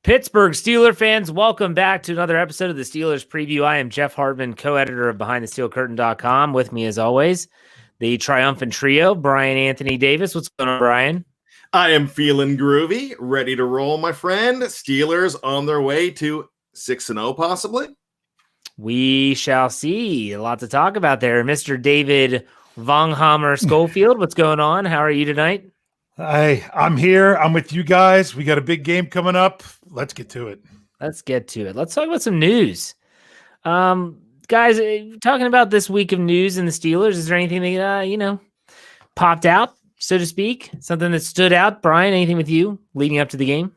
Pittsburgh Steeler fans, welcome back to another episode of the Steelers Preview. I am Jeff Hartman, co-editor of BehindTheSteelCurtain.com. With me, as always, the triumphant trio, Bryan, Anthony, Davis. What's going on, Bryan? I am feeling groovy, ready to roll, my friend. Steelers on their way to 6-0, possibly. We shall see. A lot to talk about there. Mr. David Vonghammer Schofield, what's going on? How are you tonight? Hi, I'm here. I'm with you guys. We got a big game coming up. Let's get to it. Let's talk about some news. Guys, talking about this week of news in the Steelers, is there anything that, popped out, so to speak? Something that stood out? Bryan, anything with you leading up to the game?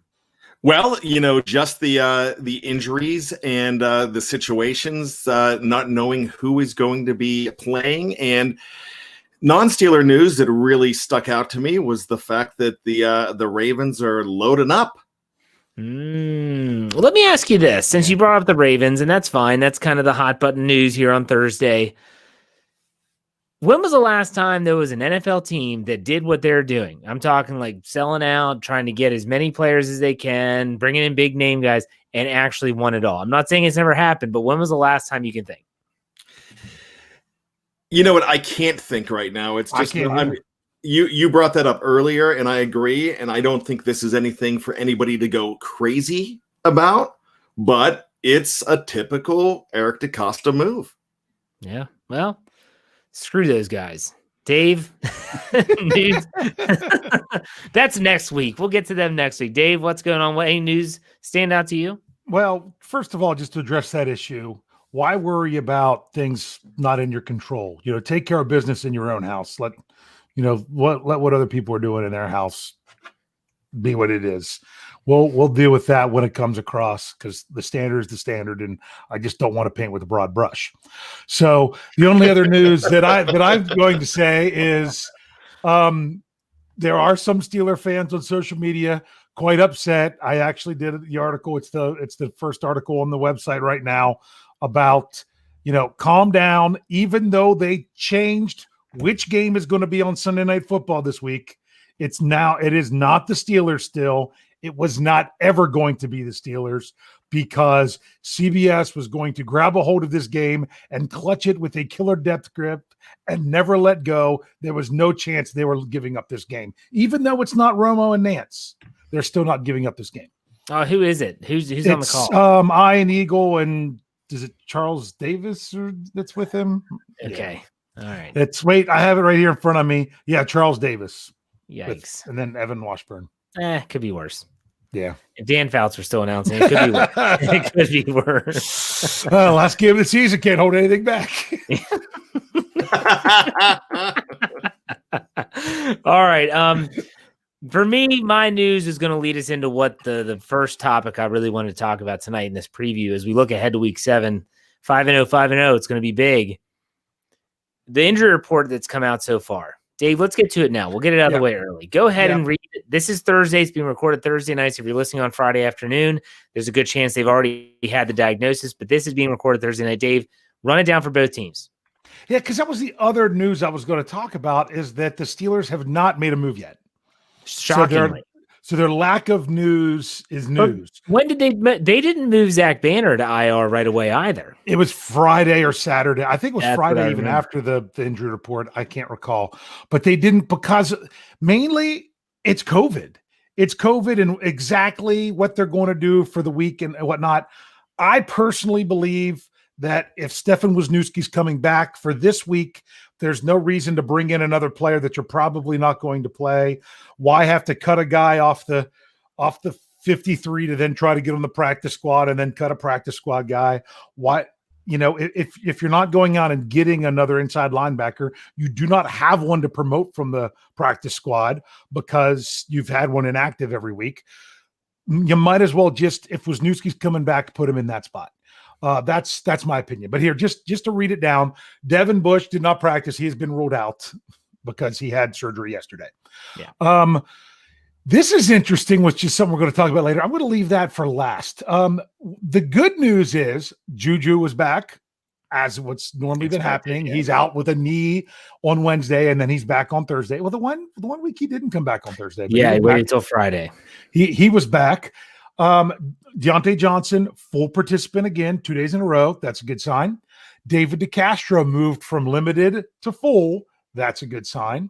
Well, just the injuries and the situations, not knowing who is going to be playing, and non-Steeler news that really stuck out to me was the fact that the Ravens are loading up. Well, let me ask you this, since you brought up the Ravens, and that's fine. That's kind of the hot button news here on Thursday. When was the last time there was an NFL team that did what they're doing? I'm talking like selling out, trying to get as many players as they can, bringing in big name guys, and actually won it all. I'm not saying it's never happened, but when was the last time you can think? You know what? I can't think right now. It's just you brought that up earlier, and I agree. And I don't think this is anything for anybody to go crazy about, but it's a typical Eric DeCosta move. Yeah, well, screw those guys. Dave, that's next week. We'll get to them next week. Dave, what's going on? What any news stand out to you? Well, first of all, just to address that issue, why worry about things not in your control? Take care of business in your own house. Let what other people are doing in their house be what it is. We'll deal with that when it comes across, because the standard is the standard, and I just don't want to paint with a broad brush. So the only other news that I'm going to say is there are some Steeler fans on social media quite upset. I actually did the article. It's the first article on the website right now about, calm down. Even though they changed which game is going to be on Sunday Night Football this week, it is not the Steelers still. It was not ever going to be the Steelers, because CBS was going to grab a hold of this game and clutch it with a killer depth grip and never let go. There was no chance they were giving up this game. Even though it's not Romo and Nance, they're still not giving up this game. Oh, who is it? Who's on the call? Ian Eagle, and is it Charles Davis that's with him? Okay. Yeah. All right. I have it right here in front of me. Yeah, Charles Davis. Yikes. And then Evan Washburn. Could be worse. Yeah. If Dan Fouts were still announcing, it could be worse. It could be worse. Last game of the season, can't hold anything back. All right. For me, my news is going to lead us into what the first topic I really want to talk about tonight in this preview. As we look ahead to week 7, 5-0, it's going to be big. The injury report that's come out so far. Dave, let's get to it now. We'll get it out of the way early. Go ahead and read it. This is Thursday. It's being recorded Thursday nights. If you're listening on Friday afternoon, there's a good chance they've already had the diagnosis, but this is being recorded Thursday night. Dave, run it down for both teams. Yeah, because that was the other news I was going to talk about, is that the Steelers have not made a move yet. Shockingly. So their lack of news is news. But when did they didn't move Zach Banner to IR right away either? It was Friday or Saturday. I think it was Friday, even remember. After the injury report. I can't recall. But they didn't, because mainly it's COVID. It's COVID and exactly what they're going to do for the week and whatnot. I personally believe that if Stefan Wisniewski's coming back for this week, there's no reason to bring in another player that you're probably not going to play. Why have to cut a guy off the 53 to then try to get on the practice squad and then cut a practice squad guy? Why, if you're not going out and getting another inside linebacker, you do not have one to promote from the practice squad because you've had one inactive every week. You might as well just, if Wisniewski's coming back, put him in that spot. That's my opinion. But here, just to read it down, Devin Bush did not practice. He has been ruled out because he had surgery yesterday. Yeah. This is interesting, which is something we're going to talk about later. I'm going to leave that for last. The good news is Juju was back, as what's normally been happening. Yeah. He's out with a knee on Wednesday, and then he's back on Thursday. Well, the one week he didn't come back on Thursday. Yeah, he waited until Friday. He was back. Deontay Johnson, full participant again, 2 days in a row. That's a good sign. David DeCastro moved from limited to full. That's a good sign.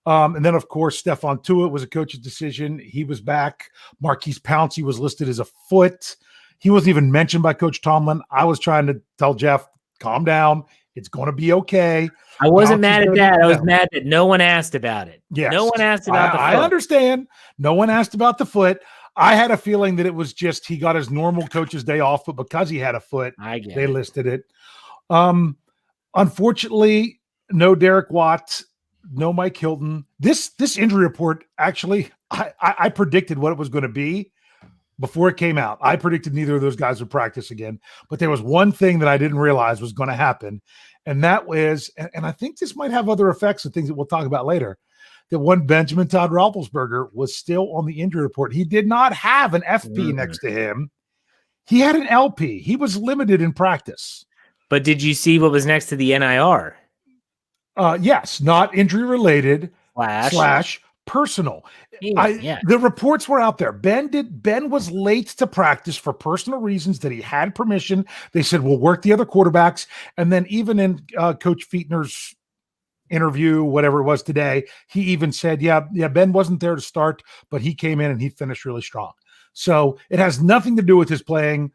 And then, of course, Stephon Tuitt was a coach's decision. He was back. Marquise Pouncey was listed as a foot. He wasn't even mentioned by Coach Tomlin. I was trying to tell Jeff, calm down. It's going to be okay. I wasn't mad at that. I was mad that no one asked about it. Yes. No one asked about the foot. I understand. No one asked about the foot. I had a feeling that it was just he got his normal coach's day off, but because he had a foot, they listed it. Unfortunately, no Derek Watt, no Mike Hilton. This injury report, actually, I predicted what it was going to be before it came out. I predicted neither of those guys would practice again, but there was one thing that I didn't realize was going to happen, and that was, and I think this might have other effects and things that we'll talk about later, that one Benjamin Todd Roethlisberger was still on the injury report. He did not have an FP next to him. He had an LP. He was limited in practice. But did you see what was next to the NIR? Yes, not injury related slash personal. The reports were out there. Ben was late to practice for personal reasons that he had permission. They said, we'll work the other quarterbacks. And then even in Coach Fietner's interview, whatever it was today, he even said, yeah, Ben wasn't there to start, but he came in and he finished really strong. So it has nothing to do with his playing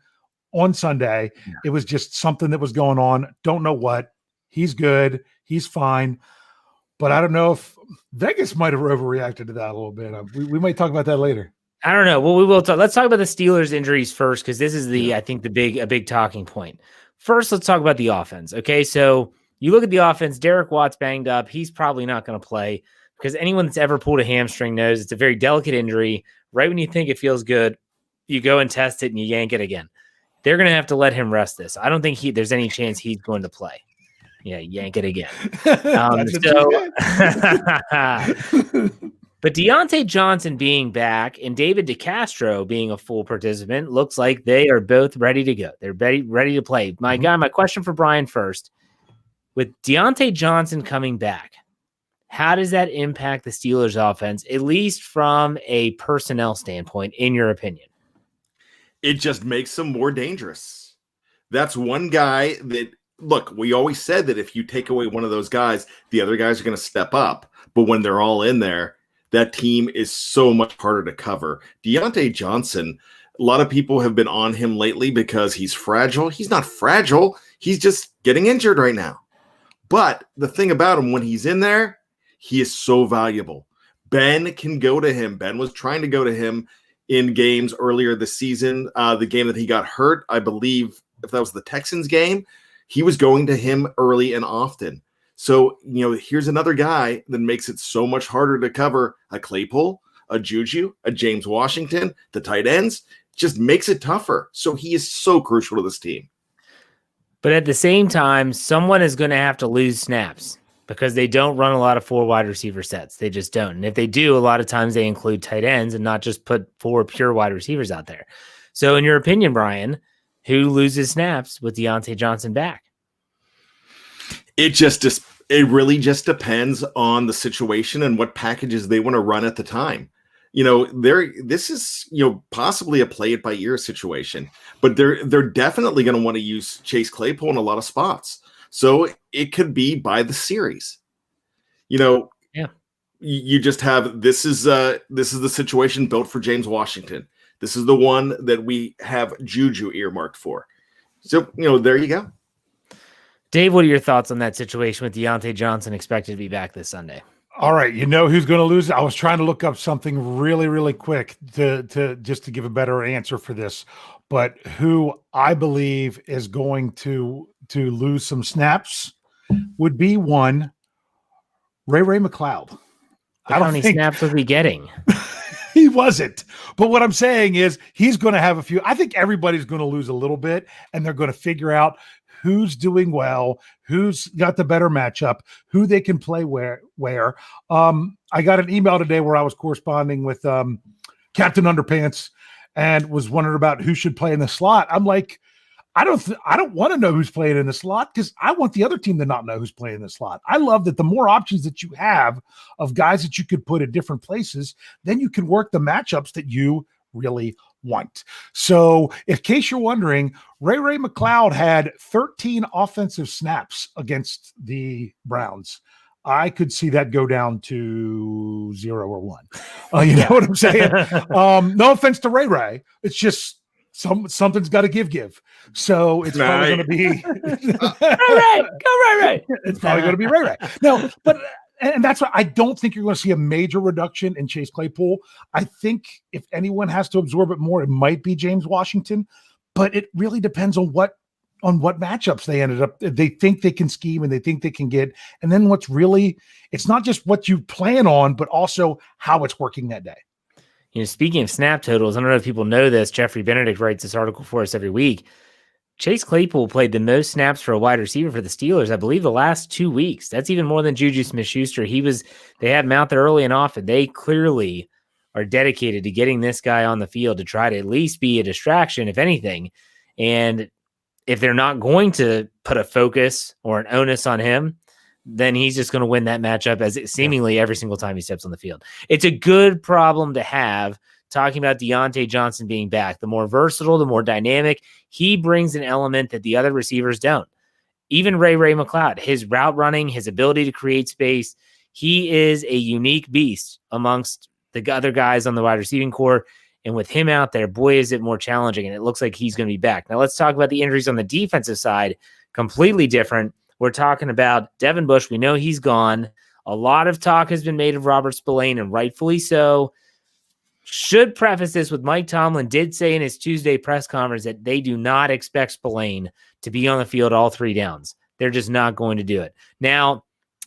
on Sunday. Yeah. It was just something that was going on. Don't know what. He's good. He's fine. But I don't know if Vegas might have overreacted to that a little bit. We might talk about that later. I don't know. Well, we will talk. Let's talk about the Steelers' injuries first, because this is I think a big talking point. First, let's talk about the offense. Okay, so you look at the offense. Derek Watt's banged up. He's probably not going to play, because anyone that's ever pulled a hamstring knows it's a very delicate injury. Right when you think it feels good, you go and test it and you yank it again. They're going to have to let him rest this. I don't think there's any chance he's going to play. Yeah, yank it again. But Deontay Johnson being back and David DeCastro being a full participant looks like they are both ready to go. They're ready to play. My question for Bryan first. With Deontay Johnson coming back, how does that impact the Steelers' offense, at least from a personnel standpoint, in your opinion? It just makes them more dangerous. That's one guy that, look, we always said that if you take away one of those guys, the other guys are going to step up. But when they're all in there, that team is so much harder to cover. Deontay Johnson, a lot of people have been on him lately because he's fragile. He's not fragile. He's just getting injured right now. But the thing about him, when he's in there, he is so valuable. Ben can go to him. Ben was trying to go to him in games earlier this season. The game that he got hurt, I believe, if that was the Texans game, he was going to him early and often. So, here's another guy that makes it so much harder to cover a Claypool, a Juju, a James Washington, the tight ends. Just makes it tougher. So he is so crucial to this team. But at the same time, someone is going to have to lose snaps because they don't run a lot of 4 wide receiver sets. They just don't. And if they do, a lot of times they include tight ends and not just put 4 pure wide receivers out there. So in your opinion, Bryan, who loses snaps with Deontay Johnson back? It really just depends on the situation and what packages they want to run at the time. This is, possibly a play it by ear situation, but they're definitely going to want to use Chase Claypool in a lot of spots. So it could be by the series. You just have, this is the situation built for James Washington. This is the one that we have Juju earmarked for. So, there you go. Dave, what are your thoughts on that situation with Deontay Johnson expected to be back this Sunday? All right. Who's going to lose? I was trying to look up something really, really quick to give a better answer for this, but who I believe is going to lose some snaps would be one Ray McLeod. How many snaps was he getting? He wasn't. But what I'm saying is he's going to have a few. I think everybody's going to lose a little bit, and they're going to figure out who's doing well, who's got the better matchup, who they can play where. I got an email today where I was corresponding with Captain Underpants and was wondering about who should play in the slot. I'm like, I don't want to know who's playing in the slot because I want the other team to not know who's playing in the slot. I love that the more options that you have of guys that you could put in different places, then you can work the matchups that you really want. So in case you're wondering, Ray McCloud had 13 offensive snaps against the Browns. I could see that go down to 0 or 1. You know what I'm saying? No offense to Ray. It's just something's got to give. So it's probably going to be Ray. It's probably going to be Ray. No, but and that's why I don't think you're going to see a major reduction in Chase Claypool. I think if anyone has to absorb it more, it might be James Washington, but it really depends on what matchups they ended up. They think they can scheme and they think they can get. And then it's not just what you plan on, but also how it's working that day. You know, speaking of snap totals, I don't know if people know this. Jeffrey Benedict writes this article for us every week. Chase Claypool played the most snaps for a wide receiver for the Steelers, I believe, the last 2 weeks. That's even more than Juju Smith-Schuster. They had him out there early and often. They clearly are dedicated to getting this guy on the field to try to at least be a distraction, if anything. And if they're not going to put a focus or an onus on him, then he's just going to win that matchup as seemingly every single time he steps on the field. It's a good problem to have, talking about Deontay Johnson being back. The more versatile, the more dynamic, he brings an element that the other receivers don't. Even Ray McCloud, his route running, his ability to create space, he is a unique beast amongst the other guys on the wide receiving core. And with him out there, boy, is it more challenging. And it looks like he's going to be back. Now let's talk about the injuries on the defensive side. Completely different. We're talking about Devin Bush. We know he's gone. A lot of talk has been made of Robert Spillane, and rightfully so. Should preface this with Mike Tomlin did say in his Tuesday press conference that they do not expect Spillane to be on the field all 3 downs. They're just not going to do it. Now,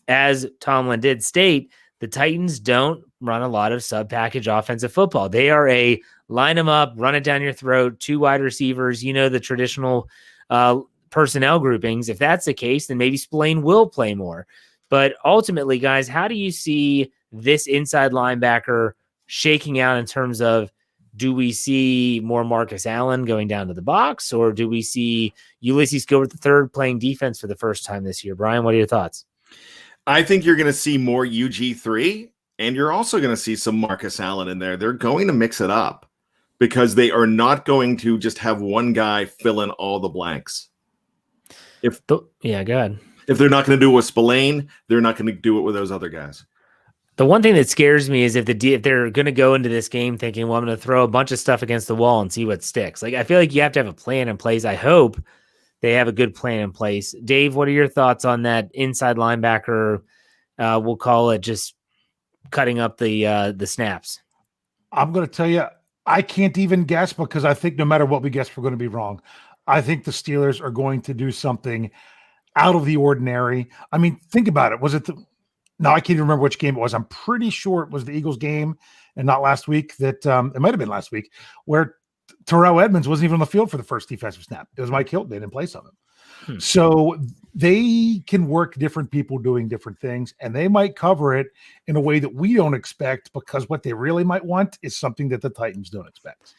as Tomlin did state, the Titans don't run a lot of sub-package offensive football. They are a line them up, run it down your throat, 2 wide receivers, the traditional personnel groupings. If that's the case, then maybe Spillane will play more. But ultimately, guys, how do you see this inside linebacker shaking out in terms of, do we see more Marcus Allen going down to the box, or do we see Ulysses Gilbert III playing defense for the first time this year? Brian, what are your thoughts? I think you're going to see more UG3, and you're also going to see some Marcus Allen in there. They're going to mix it up because they are not going to just have one guy fill in all the blanks. Go ahead. If they're not going to do it with Spillane, they're not going to do it with those other guys. The one thing that scares me is if they're going to go into this game thinking, well, I'm going to throw a bunch of stuff against the wall and see what sticks. Like, I feel like you have to have a plan in place. I hope they have a good plan in place. Dave, what are your thoughts on that inside linebacker? We'll call it just cutting up the snaps. I'm going to tell you, I can't even guess, because I think no matter what we guess, we're going to be wrong. I think the Steelers are going to do something out of the ordinary. I mean, think about it. Was it no, I can't even remember which game it was. I'm pretty sure it was the Eagles game and not last week. That it might have been last week, where Terrell Edmonds wasn't even on the field for the first defensive snap. It was Mike Hilton in place of him. So they can work different people doing different things, and they might cover it in a way that we don't expect, because what they really might want is something that the Titans don't expect.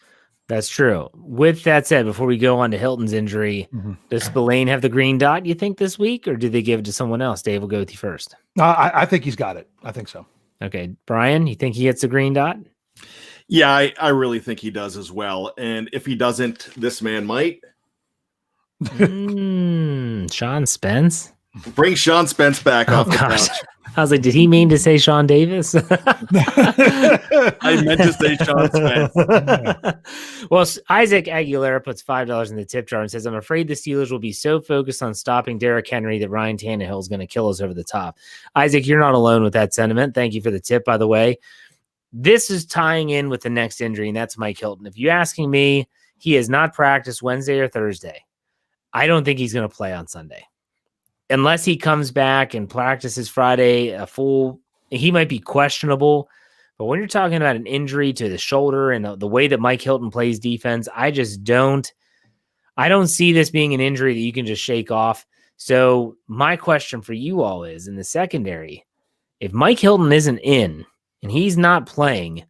That's true. With that said, before we go on to Hilton's injury, does Spillane have the green dot, you think, this week, or do they give it to someone else? Dave, we'll go with you first. I think he's got it. I think so. Okay. Brian, you think he gets the green dot? Yeah, I really think he does as well. And if he doesn't, this man might. Sean Spence? Bring Sean Spence back off the couch. I was like, did he mean to say Sean Davis? I meant to say Sean Spence. Well, Isaac Aguilera puts $5 in the tip jar and says, I'm afraid the Steelers will be so focused on stopping Derrick Henry that Ryan Tannehill is going to kill us over the top. Isaac, you're not alone with that sentiment. Thank you for the tip, by the way. This is tying in with the next injury, and that's Mike Hilton. If you're asking me, he has not practiced Wednesday or Thursday. I don't think he's going to play on Sunday. Unless he comes back and practices Friday, he might be questionable. But when you're talking about an injury to the shoulder and the way that Mike Hilton plays defense, I don't see this being an injury that you can just shake off. So my question for you all is, in the secondary, if Mike Hilton isn't in and he's not playing,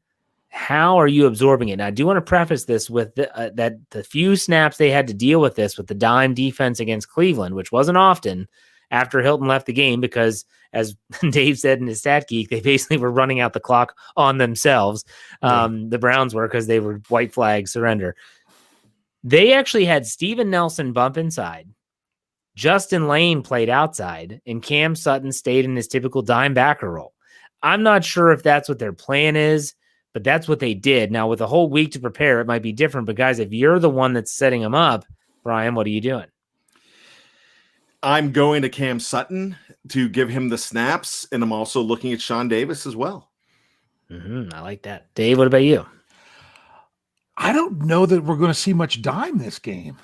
how are you absorbing it? Now, I do want to preface this with that the few snaps they had to deal with this with the dime defense against Cleveland, which wasn't often, after Hilton left the game because, as Dave said in his Stat Geek, they basically were running out the clock on themselves. The Browns were, because they were white flag surrender. They actually had Steven Nelson bump inside. Justin Lane played outside, and Cam Sutton stayed in his typical dime backer role. I'm not sure if that's what their plan is, but that's what they did. Now, with a whole week to prepare, it might be different. But, guys, if you're the one that's setting them up, Bryan, what are you doing? I'm going to Cam Sutton to give him the snaps, and I'm also looking at Sean Davis as well. I like that. Dave, what about you? I don't know that we're going to see much dime this game.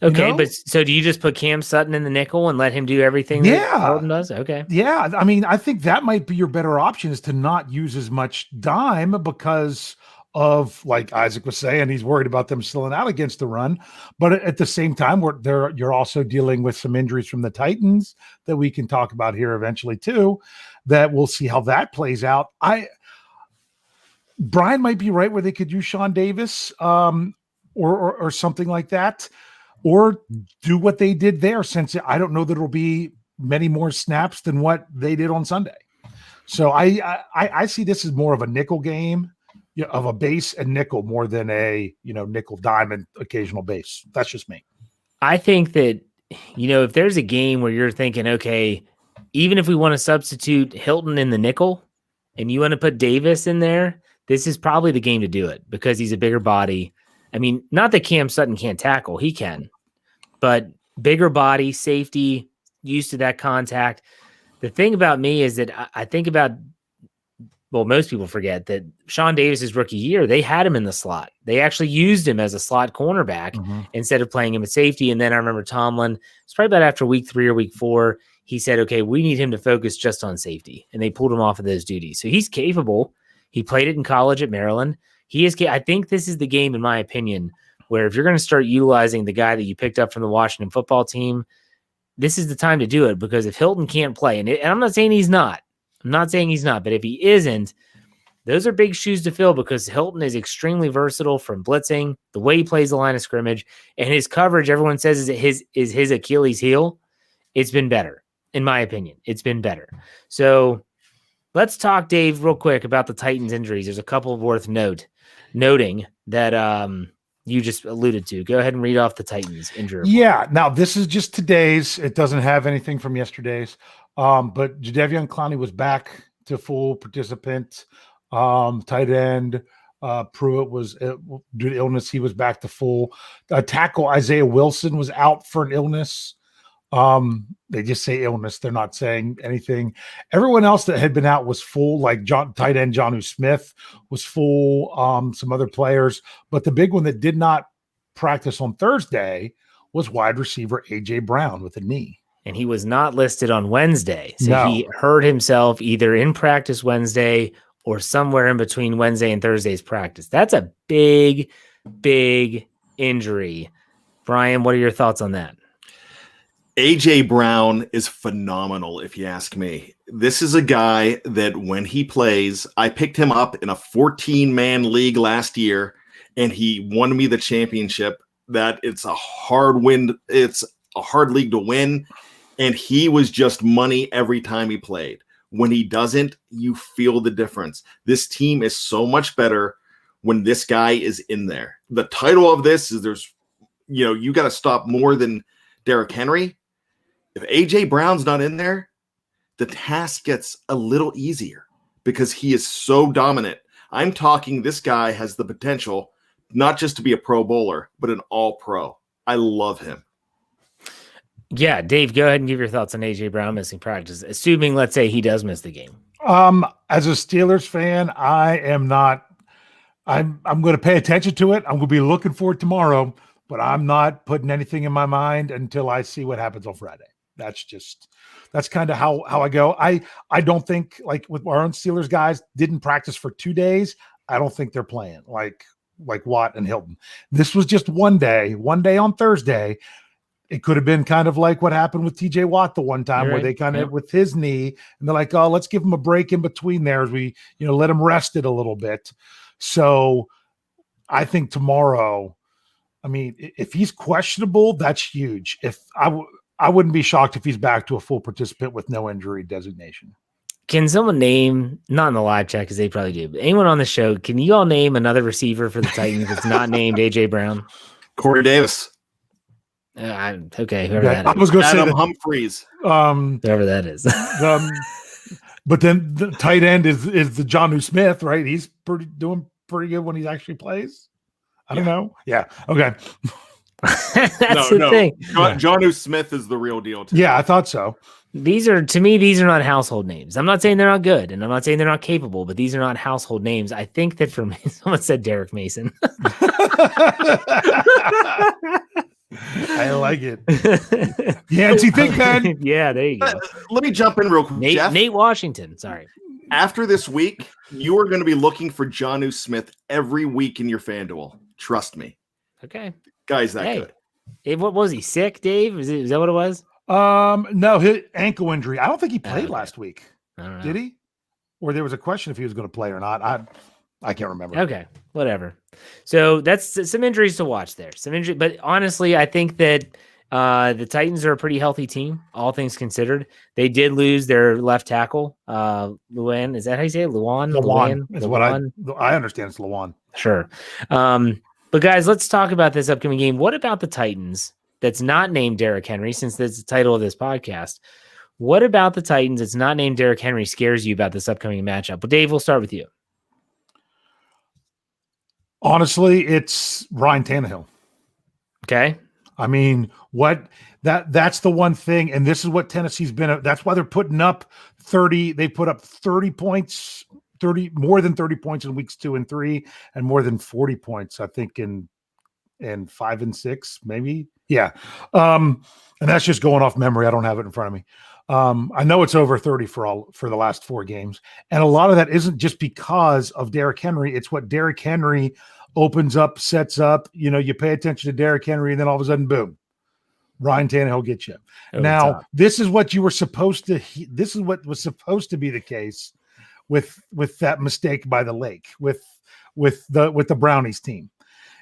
Okay, but so do you just put Cam Sutton in the nickel and let him do everything that Hilton does? Okay. Yeah, I mean, I think that might be your better option, is to not use as much dime because of, like Isaac was saying, he's worried about them selling out against the run. But at the same time, you're also dealing with some injuries from the Titans that we can talk about here eventually too, that we'll see how that plays out. Bryan might be right where they could use Sean Davis or something like that, or do what they did there, since I don't know that it'll be many more snaps than what they did on Sunday. So I see this as more of a nickel game, of a base and nickel, more than a nickel dime and occasional base. That's just me. I think that if there's a game where you're thinking, okay, even if we want to substitute Hilton in the nickel and you want to put Davis in there, this is probably the game to do it, because he's a bigger body. I mean, not that Cam Sutton can't tackle, he can, but bigger body, safety, used to that contact. The thing about me is that I think about, well, most people forget that Sean Davis's rookie year, they had him in the slot. They actually used him as a slot cornerback instead of playing him at safety. And then I remember Tomlin, it's probably about after week 3 or week 4, he said, okay, we need him to focus just on safety. And they pulled him off of those duties. So he's capable. He played it in college at Maryland. I think this is the game, in my opinion, where if you're going to start utilizing the guy that you picked up from the Washington football team, this is the time to do it, because if Hilton can't play, and I'm not saying he's not, but if he isn't, those are big shoes to fill, because Hilton is extremely versatile from blitzing, the way he plays the line of scrimmage, and his coverage, everyone says is his Achilles heel. It's been better, in my opinion. It's been better. So let's talk, Dave, real quick about the Titans injuries. There's a couple worth noting that you just alluded to. Go ahead and read off the Titans injury. Yeah. Now, this is just today's. It doesn't have anything from yesterday's. But Jadeveon Clowney was back to full participant. Tight end Pruitt was due to illness. He was back to full. Tackle Isaiah Wilson was out for an illness. They just say illness. They're not saying anything. Everyone else that had been out was full, like tight end Jonnu Smith was full, some other players. But the big one that did not practice on Thursday was wide receiver A.J. Brown with a knee. And he was not listed on Wednesday. So he hurt himself either in practice Wednesday or somewhere in between Wednesday and Thursday's practice. That's a big, big injury. Bryan, what are your thoughts on that? A.J. Brown is phenomenal, if you ask me. This is a guy that when he plays, I picked him up in a 14-man league last year, and he won me the championship. That it's a hard win. It's a hard league to win, and he was just money every time he played. When he doesn't, you feel the difference. This team is so much better when this guy is in there. The title of this is you got to stop more than Derrick Henry. If A.J. Brown's not in there, the task gets a little easier because he is so dominant. I'm talking this guy has the potential not just to be a Pro Bowler, but an all-pro. I love him. Yeah, Dave, go ahead and give your thoughts on A.J. Brown missing practice, assuming, let's say, he does miss the game. As a Steelers fan, I am not – I'm going to pay attention to it. I'm going to be looking for it tomorrow, but I'm not putting anything in my mind until I see what happens on Friday. That's kind of how I go. I don't think, like with our own Steelers guys, didn't practice for 2 days. I don't think they're playing like Watt and Hilton. This was just one day on Thursday. It could have been kind of like what happened with TJ Watt the one time, where they kind of with his knee, and they're like, oh, let's give him a break in between there as we, let him rest it a little bit. So I think tomorrow, I mean, if he's questionable, that's huge. I wouldn't be shocked if he's back to a full participant with no injury designation. Can someone name, not in the live chat because they probably do, but anyone on the show, can you all name another receiver for the Titans that's not named A.J. Brown? Corey Davis. Okay, whoever that I is. was going to say Adam Humphreys. Whoever that is. But then the tight end is the Jonnu Smith, right? He's doing pretty good when he actually plays. I don't know. Yeah. Okay. That's the thing. Jonnu Smith is the real deal. Yeah, I thought so. These are not household names. I'm not saying they're not good, and I'm not saying they're not capable, but these are not household names. I think that for me, someone said Derrick Mason. I like it. Yancey Think Man. Yeah, there you go. Let me jump in real quick. Jeff, Nate Washington. Sorry. After this week, you are going to be looking for Jonnu Smith every week in your FanDuel. Trust me. Okay. Guy's that good. Hey, what was he? Sick, Dave? Is that what it was? No, his ankle injury. I don't think he played Okay. last week. I don't know. Did he? Or there was a question if he was going to play or not. I can't remember. Okay, whatever. So that's some injuries to watch there. But honestly, I think that the Titans are a pretty healthy team, all things considered. They did lose their left tackle, Luan. Is that how you say it? Luan is what I understand. It's Luan. Sure. But guys, let's talk about this upcoming game. What about the Titans that's not named Derrick Henry, since that's the title of this podcast? What about the Titans that's not named Derrick Henry scares you about this upcoming matchup? Well, Dave, we'll start with you. Honestly, it's Ryan Tannehill. Okay. I mean, that's the one thing, and this is what Tennessee's been. That's why they're putting up 30. They put up 30 points, more than 30 points in weeks 2 and 3, and more than 40 points, I think, in 5 and 6, maybe. Yeah. And that's just going off memory. I don't have it in front of me. I know it's over 30 for the last 4 games. And a lot of that isn't just because of Derrick Henry. It's what Derrick Henry opens up, sets up. You know, you pay attention to Derrick Henry, and then all of a sudden, boom, Ryan Tannehill gets you. Now, this is what you were supposed to. This is what was supposed to be the case with that mistake by the lake with the Brownies team.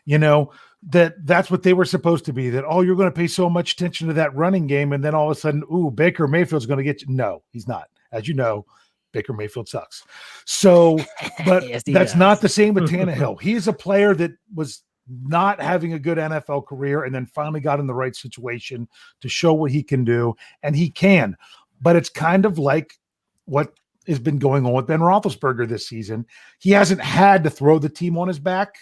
You know, that's what they were supposed to be, that, oh, you're going to pay so much attention to that running game, and then all of a sudden, ooh, Baker Mayfield's going to get you. No, he's not. As you know, Baker Mayfield sucks. So, but yes, that's does. Not the same with Tannehill. He is a player that was not having a good NFL career and then finally got in the right situation to show what he can do, and he can. But it's kind of like what has been going on with Ben Roethlisberger this season. He hasn't had to throw the team on his back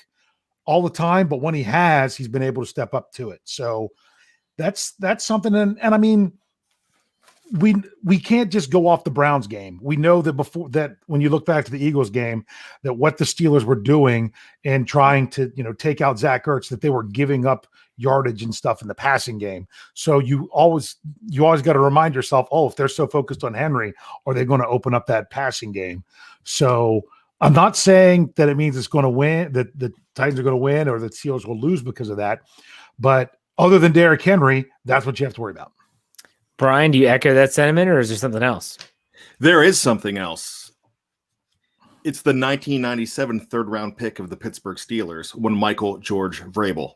all the time, but when he has, he's been able to step up to it. So that's something. And I mean, we can't just go off the Browns game. We know that before that, when you look back to the Eagles game, that what the Steelers were doing and trying to, take out Zach Ertz, that they were giving up yardage and stuff in the passing game. So you always got to remind yourself, if they're so focused on Henry, are they going to open up that passing game? So I'm not saying that it means it's going to win, that the Titans are going to win or the Steelers will lose because of that. But other than Derrick Henry, that's what you have to worry about. Bryan, do you echo that sentiment, or is there something else? There is something else. It's the 1997 third-round pick of the Pittsburgh Steelers, when Michael George Vrabel.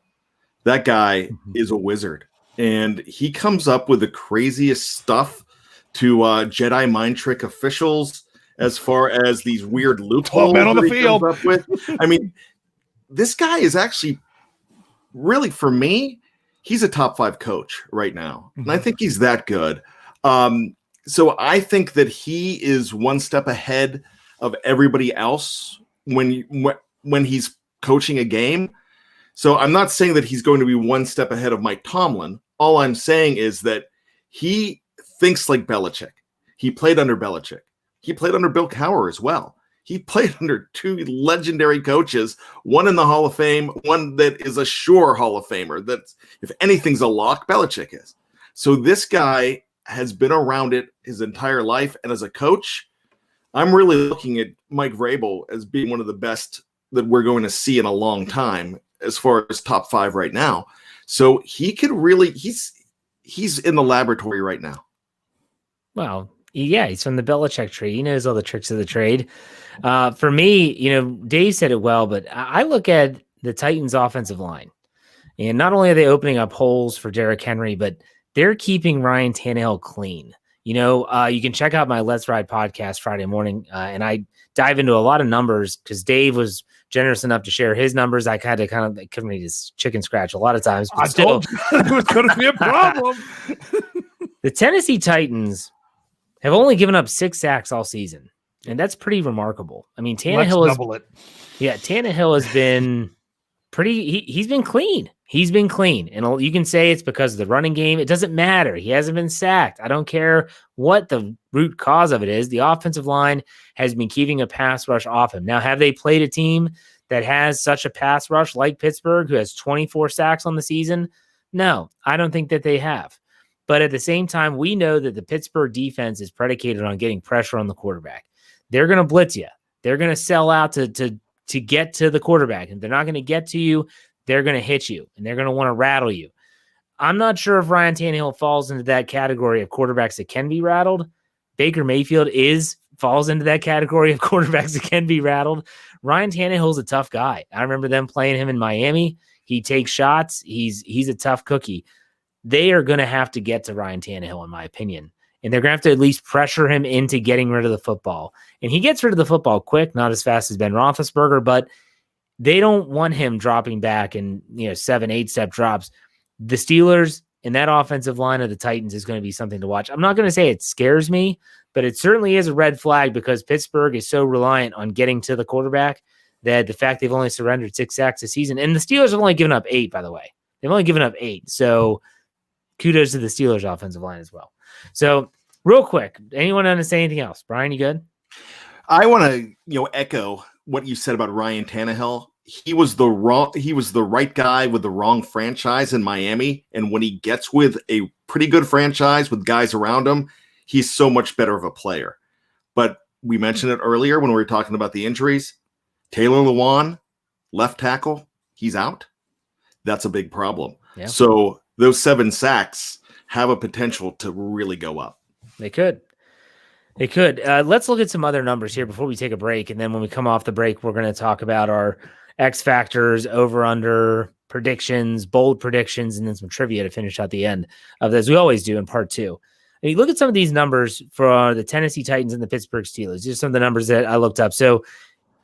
That guy is a wizard, and he comes up with the craziest stuff to Jedi mind trick officials, as far as these weird loopholes on the field. Up with. I mean, this guy is actually really, for me, he's a top 5 coach right now. And I think he's that good. So I think that he is one step ahead of everybody else when he's coaching a game. So I'm not saying that he's going to be one step ahead of Mike Tomlin. All I'm saying is that he thinks like Belichick. He played under Belichick. He played under Bill Cowher as well. He played under 2 legendary coaches, one in the Hall of Fame, one that is a sure Hall of Famer. That if anything's a lock, Belichick is. So this guy has been around it his entire life. And as a coach, I'm really looking at Mike Vrabel as being one of the best that we're going to see in a long time, as far as top 5 right now. So he could really, he's in the laboratory right now. Well, yeah, he's from the Belichick tree. He knows all the tricks of the trade. For me, Dave said it well, but I look at the Titans offensive line, and not only are they opening up holes for Derrick Henry, but they're keeping Ryan Tannehill clean. You can check out my Let's Ride podcast Friday morning, and I dive into a lot of numbers because Dave was generous enough to share his numbers. I kind of couldn't read his chicken scratch a lot of times. But I told you it was going to be a problem. The Tennessee Titans have only given up 6 sacks all season, and that's pretty remarkable. I mean, Tannehill has been pretty. He's been clean. He's been clean, and you can say it's because of the running game. It doesn't matter. He hasn't been sacked. I don't care what the root cause of it is. The offensive line has been keeping a pass rush off him. Now, have they played a team that has such a pass rush like Pittsburgh, who has 24 sacks on the season? No, I don't think that they have. But at the same time, we know that the Pittsburgh defense is predicated on getting pressure on the quarterback. They're going to blitz you. They're going to sell out to get to the quarterback. And they're not going to get to you. They're going to hit you, and they're going to want to rattle you. I'm not sure if Ryan Tannehill falls into that category of quarterbacks that can be rattled. Baker Mayfield falls into that category of quarterbacks that can be rattled. Ryan Tannehill's a tough guy. I remember them playing him in Miami. He takes shots. He's a tough cookie. They are going to have to get to Ryan Tannehill, in my opinion. And they're going to have to at least pressure him into getting rid of the football. And he gets rid of the football quick, not as fast as Ben Roethlisberger, but they don't want him dropping back in 7-8 step drops. The Steelers and that offensive line of the Titans is going to be something to watch. I'm not going to say it scares me, but it certainly is a red flag because Pittsburgh is so reliant on getting to the quarterback that the fact they've only surrendered 6 sacks this season, and the Steelers have only given up 8, by the way. They've only given up 8. So kudos to the Steelers offensive line as well. So real quick, anyone want to say anything else? Brian, you good? I want to, echo what you said about Ryan Tannehill. He was the right guy with the wrong franchise in Miami. And when he gets with a pretty good franchise with guys around him, he's so much better of a player. But we mentioned it earlier when we were talking about the injuries. Taylor Lewan, left tackle, he's out. That's a big problem. Yeah. So those 7 sacks have a potential to really go up. They could. Let's look at some other numbers here before we take a break. And then when we come off the break, we're going to talk about our X factors, over under predictions, bold predictions, and then some trivia to finish out the end of this. We always do in part 2. And you look at some of these numbers for the Tennessee Titans and the Pittsburgh Steelers. These are some of the numbers that I looked up. So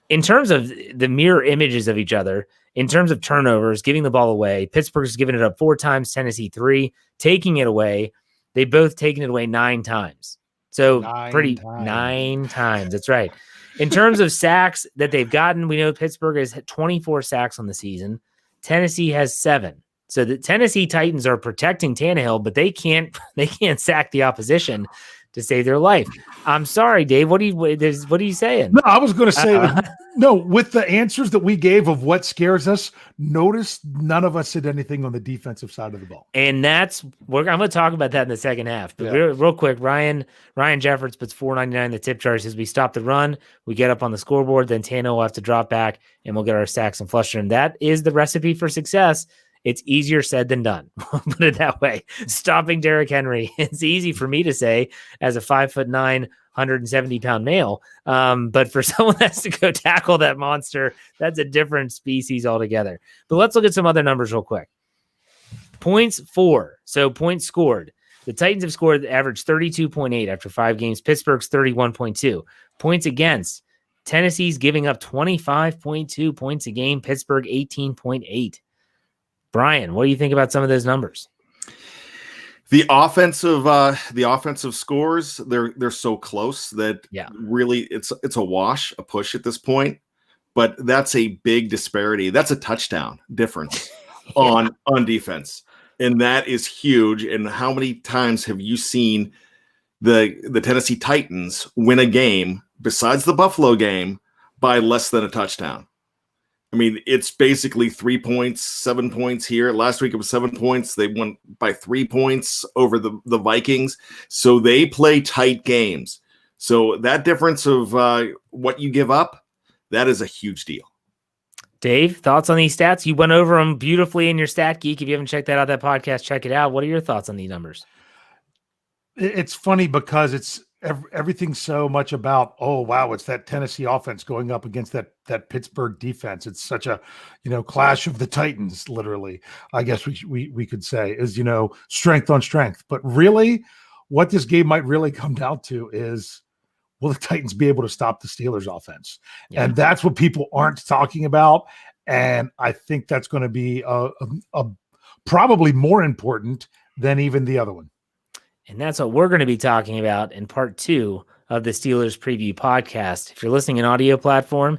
in terms of the mirror images of each other, in terms of turnovers, giving the ball away, Pittsburgh's given it up 4 times, Tennessee 3, taking it away. They've both taken it away 9 times. So 9 times. That's right. In terms of sacks that they've gotten, we know Pittsburgh has had 24 sacks on the season. Tennessee has 7. So the Tennessee Titans are protecting Tannehill, but they can't sack the opposition to save their life. I'm sorry, Dave. What are you saying? No, I was going to say no. With the answers that we gave of what scares us, notice none of us said anything on the defensive side of the ball. And I'm going to talk about that in the second half. But real quick, Ryan Jeffords puts 4.99 in the tip jar. Says we stop the run, we get up on the scoreboard, then Tano will have to drop back, and we'll get our sacks and flush them. That is the recipe for success. It's easier said than done. Put it that way. Stopping Derrick Henry. It's easy for me to say as a 5'9", 170-pound male. But for someone that has to go tackle that monster, that's a different species altogether. But let's look at some other numbers real quick. Points for. So points scored. The Titans have scored average 32.8 after 5 games. Pittsburgh's 31.2. Points against. Tennessee's giving up 25.2 points a game. Pittsburgh 18.8. Brian, what do you think about some of those numbers? The offensive scores, they're so close that really it's a wash, a push at this point. But that's a big disparity. That's a touchdown difference on defense. And that is huge. And how many times have you seen the Tennessee Titans win a game besides the Buffalo game by less than a touchdown? I mean, it's basically 3 points, 7 points here. Last week it was 7 points. They won by 3 points over the Vikings. So they play tight games. So that difference of what you give up, that is a huge deal. Dave, thoughts on these stats? You went over them beautifully in your Stat Geek. If you haven't checked that podcast, check it out. What are your thoughts on these numbers? It's funny because everything's so much about, oh wow, it's that Tennessee offense going up against that Pittsburgh defense. It's such a, clash of the Titans, literally. I guess we could say is, strength on strength. But really, what this game might really come down to is, will the Titans be able to stop the Steelers offense? Yeah. And that's what people aren't talking about. And I think that's going to be a probably more important than even the other one. And that's what we're going to be talking about in part 2 of the Steelers preview podcast. If you're listening in audio platform,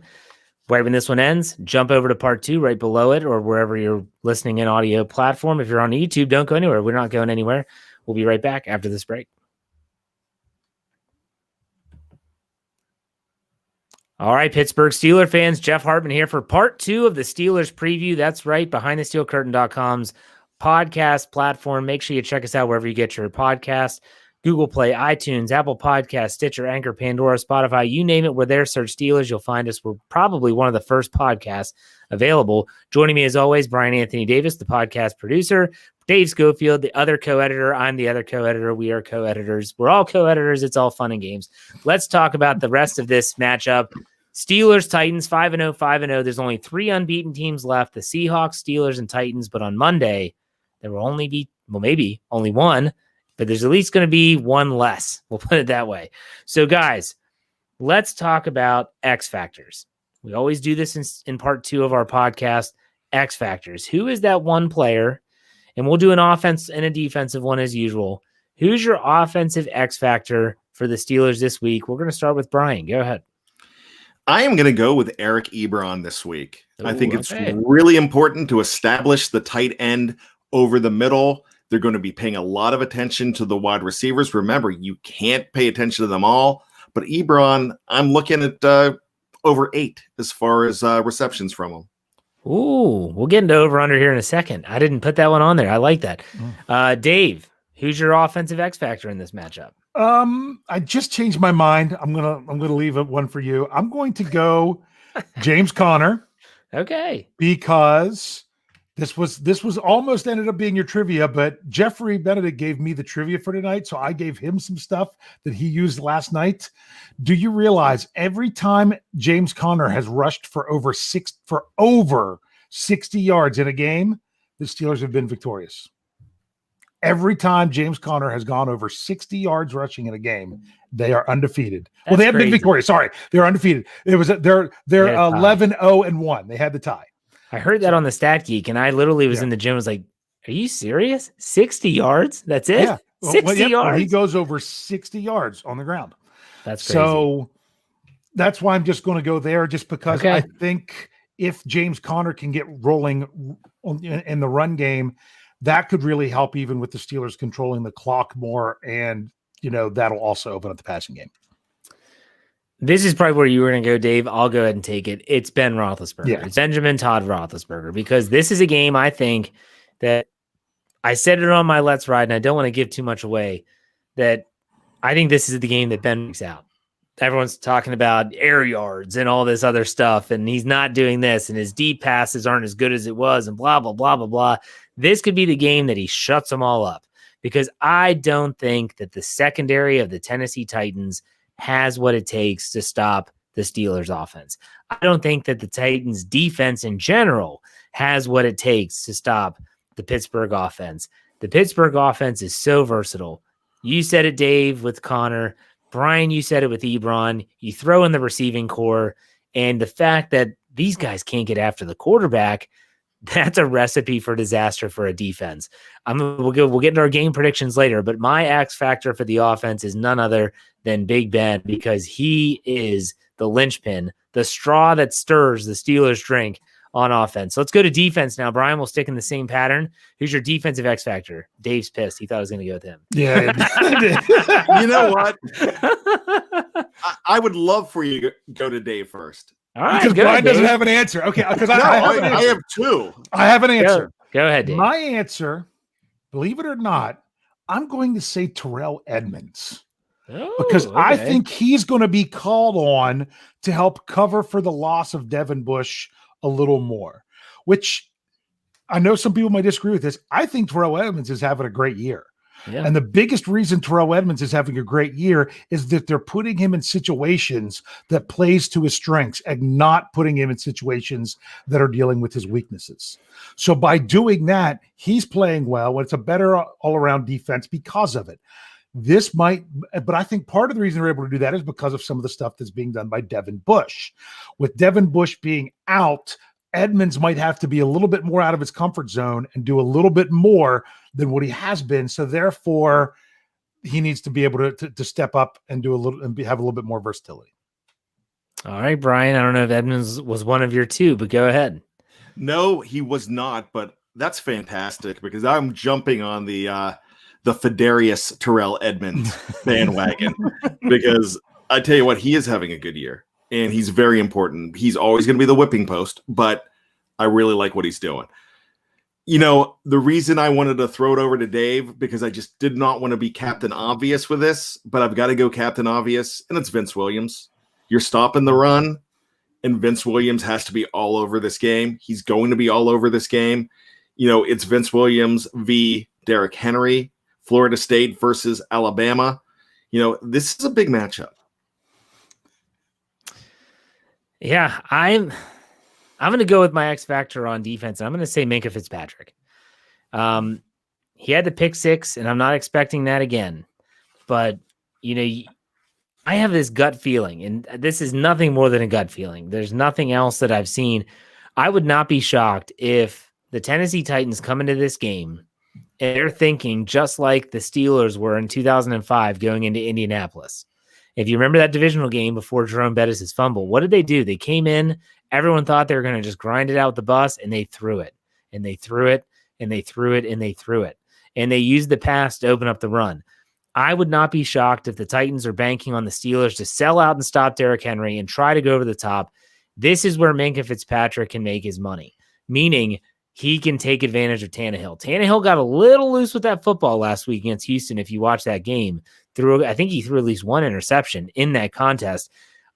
right when this one ends, jump over to part 2 right below it, or wherever you're listening in audio platform. If you're on YouTube, don't go anywhere. We're not going anywhere. We'll be right back after this break. All right, Pittsburgh Steeler fans, Jeff Hartman here for part 2 of the Steelers preview. That's right, BehindTheSteelCurtain.com's podcast platform. Make sure you check us out wherever you get your podcast. Google Play, iTunes, Apple Podcasts, Stitcher, Anchor, Pandora, Spotify, you name it. We're there. Search Steelers. You'll find us. We're probably one of the first podcasts available. Joining me as always, Bryan Anthony Davis, the podcast producer, Dave Schofield, the other co-editor. I'm the other co-editor. We are co-editors. We're all co-editors. It's all fun and games. Let's talk about the rest of this matchup. Steelers, Titans, 5-0, 5-0. There's only 3 unbeaten teams left, the Seahawks, Steelers, and Titans. But on Monday, there will only be, maybe only one, but there's at least going to be one less. We'll put it that way. So, guys, let's talk about X factors. We always do this in part 2 of our podcast, X factors. Who is that one player? And we'll do an offense and a defensive one as usual. Who's your offensive X factor for the Steelers this week? We're going to start with Bryan. Go ahead. I am going to go with Eric Ebron this week. I think it's really important to establish the tight end over the middle. They're going to be paying a lot of attention to the wide receivers. Remember, you can't pay attention to them all. But Ebron, I'm looking at over 8 as far as receptions from him. Ooh, we'll get into over-under here in a second. I didn't put that one on there. I like that. Dave, who's your offensive X factor in this matchup? I just changed my mind. I'm gonna leave one for you. I'm going to go James Conner. Okay. Because this was almost ended up being your trivia, but Jeffrey Benedict gave me the trivia for tonight, so I gave him some stuff that he used last night. Do you realize every time James Conner has rushed for over 60 yards in a game, the Steelers have been victorious? Every time James Conner has gone over 60 yards rushing in a game, they are undefeated. Well, they have been victorious. Sorry, they're undefeated. It was they're 11-0-1. They had the tie. I heard that on the Stat Geek, and I literally was in the gym. I was like, "Are you serious? 60 yards? That's it? Yeah. 60 yards? He goes over 60 yards on the ground. That's crazy. So that's why I'm just going to go there, just because I think if James Conner can get rolling in the run game, that could really help, even with the Steelers controlling the clock more, and that'll also open up the passing game. This is probably where you were going to go, Dave. I'll go ahead and take it. It's Ben Roethlisberger. Yeah. It's Benjamin Todd Roethlisberger, because this is a game, I think, that I said it on my Let's Ride, and I don't want to give too much away, that I think this is the game that Ben makes out. Everyone's talking about air yards and all this other stuff, and he's not doing this, and his deep passes aren't as good as it was, and blah, blah, blah, blah, blah. This could be the game that he shuts them all up, because I don't think that the secondary of the Tennessee Titans has what it takes to stop the Steelers offense. I don't think that the Titans defense in general has what it takes to stop the Pittsburgh offense. The Pittsburgh offense is so versatile. You said it, Dave, with Conner. Bryan, you said it with Ebron. You throw in the receiving core, and the fact that these guys can't get after the quarterback, that's a recipe for disaster for a defense. We'll get into our game predictions later, but my X factor for the offense is none other than Big Ben, because he is the linchpin, the straw that stirs the Steelers' drink on offense. So let's go to defense now. Bryan, will stick in the same pattern. Who's your defensive X factor? Dave's pissed. He thought I was going to go with him. Yeah. You know what? I would love for you to go to Dave first. All right, because Bryan doesn't have an answer. Okay, because I have 2. I have an answer. Go ahead, Dave. My answer, believe it or not, I'm going to say Terrell Edmunds. Because I think he's going to be called on to help cover for the loss of Devin Bush a little more, which I know some people might disagree with this. I think Terrell Edmunds is having a great year. Yeah. And the biggest reason Terrell Edmonds is having a great year is that they're putting him in situations that plays to his strengths and not putting him in situations that are dealing with his weaknesses. So by doing that, he's playing well. It's a better all-around defense because of it. This might, but I think part of the reason they're able to do that is because of some of the stuff that's being done by Devin Bush. With Devin Bush being out, Edmonds might have to be a little bit more out of his comfort zone and do a little bit more than what he has been. So therefore, he needs to be able to step up and do a little and have a little bit more versatility. All right, Brian. I don't know if Edmonds was one of your two, but go ahead. No, he was not, but that's fantastic because I'm jumping on the Fedarius Terrell Edmonds bandwagon because I tell you what, he is having a good year and he's very important. He's always going to be the whipping post, but I really like what he's doing. You know, the reason I wanted to throw it over to Dave because I just did not want to be Captain Obvious with this, but I've got to go Captain Obvious, and it's Vince Williams. You're stopping the run, and Vince Williams has to be all over this game. He's going to be all over this game. You know, it's Vince Williams v. Derrick Henry. Florida State versus Alabama. You know, this is a big matchup. Yeah, I'm going to go with my X factor on defense. And I'm going to say Minkah Fitzpatrick. He had the pick six, and I'm not expecting that again. But, you know, I have this gut feeling, and this is nothing more than a gut feeling. There's nothing else that I've seen. I would not be shocked if the Tennessee Titans come into this game and they're thinking just like the Steelers were in 2005 going into Indianapolis. If you remember that divisional game before Jerome Bettis' fumble, what did they do? They came in, everyone thought they were going to just grind it out with the bus, and they threw it, and they threw it, and they threw it, and they threw it. And they used the pass to open up the run. I would not be shocked if the Titans are banking on the Steelers to sell out and stop Derrick Henry and try to go over the top. This is where Minkah Fitzpatrick can make his money, meaning he can take advantage of Tannehill. Tannehill got a little loose with that football last week against Houston. If you watch that game, I think he threw at least one interception in that contest.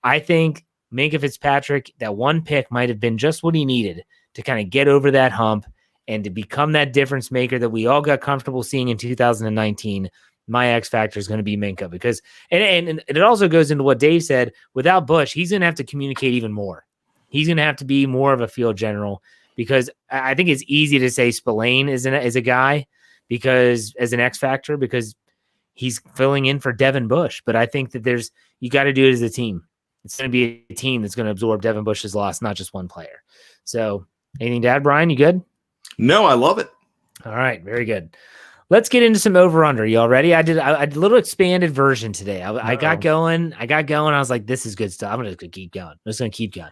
I think Minkah Fitzpatrick, that one pick might have been just what he needed to kind of get over that hump and to become that difference maker that we all got comfortable seeing in 2019. My X factor is going to be Minkah because, and it also goes into what Dave said, without Bush, he's going to have to communicate even more. He's going to have to be more of a field general. Because I think it's easy to say Spillane is a guy because as an X factor because he's filling in for Devin Bush. But I think that you got to do it as a team. It's going to be a team that's going to absorb Devin Bush's loss, not just one player. So anything to add, Brian? You good? No, I love it. All right, very good. Let's get into some over-under. Y'all ready? I did a little expanded version today. I got going. I was like, this is good stuff. I'm just going to keep going.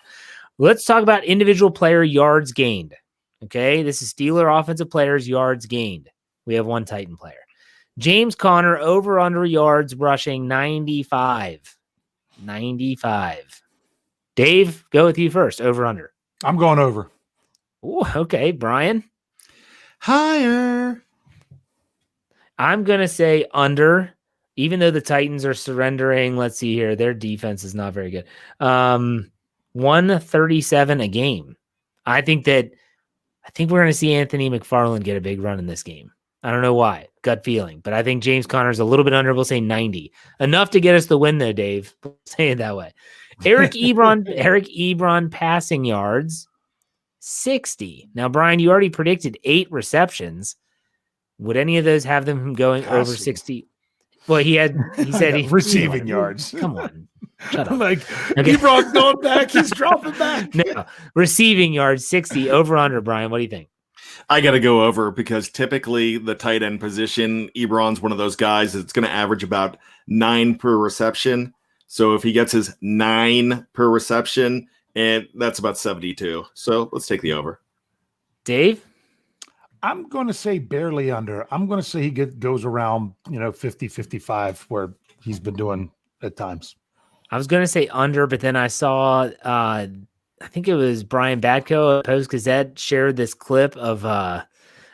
Let's talk about individual player yards gained. Okay, this is Steeler offensive players yards gained. We have one Titan player. James Conner over under yards rushing 95. 95. Dave, go with you first. Over under. I'm going over. Ooh, okay, Brian. Higher. I'm going to say under, even though the Titans are surrendering. Let's see here. Their defense is not very good. 137 a game. I think we're going to see Anthony McFarland get a big run in this game. I don't know why. Gut feeling. But I think James Conner's a little bit under. We'll say 90. Enough to get us the win, though, Dave. We'll say it that way. Eric Ebron passing yards, 60. Now, Brian, you already predicted 8 receptions. Would any of those have them going over 60? Well, he said receiving yards. Come on. Shut up. Like, okay. Ebron's going back. He's dropping back. No, receiving yards, 60 over under. Brian, what do you think? I got to go over because typically the tight end position, Ebron's one of those guys that's going to average about 9 per reception. So if he gets his 9 per reception, and that's about 72. So let's take the over. Dave? I'm going to say barely under. I'm going to say he goes around, 50, 55 where he's been doing at times. I was going to say under, but then I saw, I think it was Brian Batko at Post-Gazette shared this clip of, I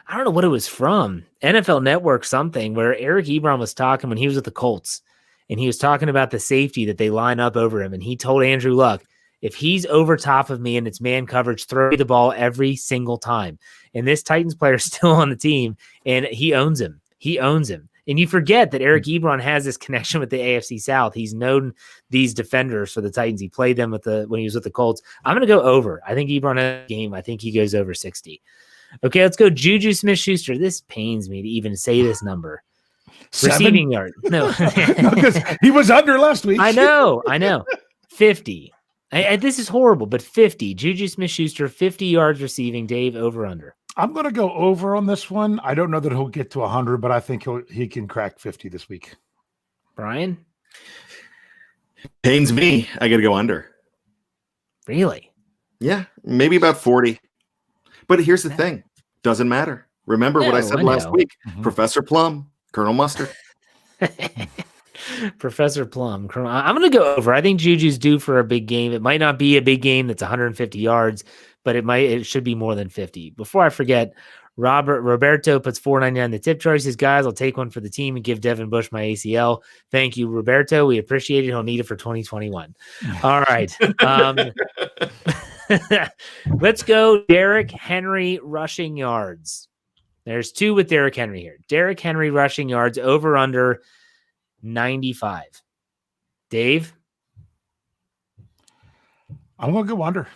don't know what it was from, NFL Network something, where Eric Ebron was talking when he was with the Colts, and he was talking about the safety that they line up over him, and he told Andrew Luck, if he's over top of me and it's man coverage, throw the ball every single time. And this Titans player is still on the team, and he owns him. And you forget that Eric Ebron has this connection with the AFC South. He's known these defenders for the Titans. He played them when he was with the Colts. I'm going to go over. I think Ebron has a game. I think he goes over 60. Okay, let's go Juju Smith-Schuster. This pains me to even say this number. 7? Receiving yard. No. Because he was under last week. I know. 50. This is horrible, but 50. Juju Smith-Schuster, 50 yards receiving. Dave, over under. I'm going to go over on this one. I don't know that he'll get to 100, but I think he can crack 50 this week. Bryan? Pains me. I got to go under. Really? Yeah, maybe about 40. But here's the thing. Doesn't matter. Remember what I said last week. Mm-hmm. Professor Plum, Colonel Mustard. Professor Plum. I'm going to go over. I think Juju's due for a big game. It might not be a big game that's 150 yards, but it should be more than 50. Before I forget, Roberto puts $4.99 in the tip jar. He says, guys, I'll take one for the team and give Devin Bush my ACL. Thank you, Roberto. We appreciate it. He'll need it for 2021. All right. Let's go Derrick Henry rushing yards. There's 2 with Derrick Henry here. Derrick Henry rushing yards over under 95. Dave? I'm going to go under.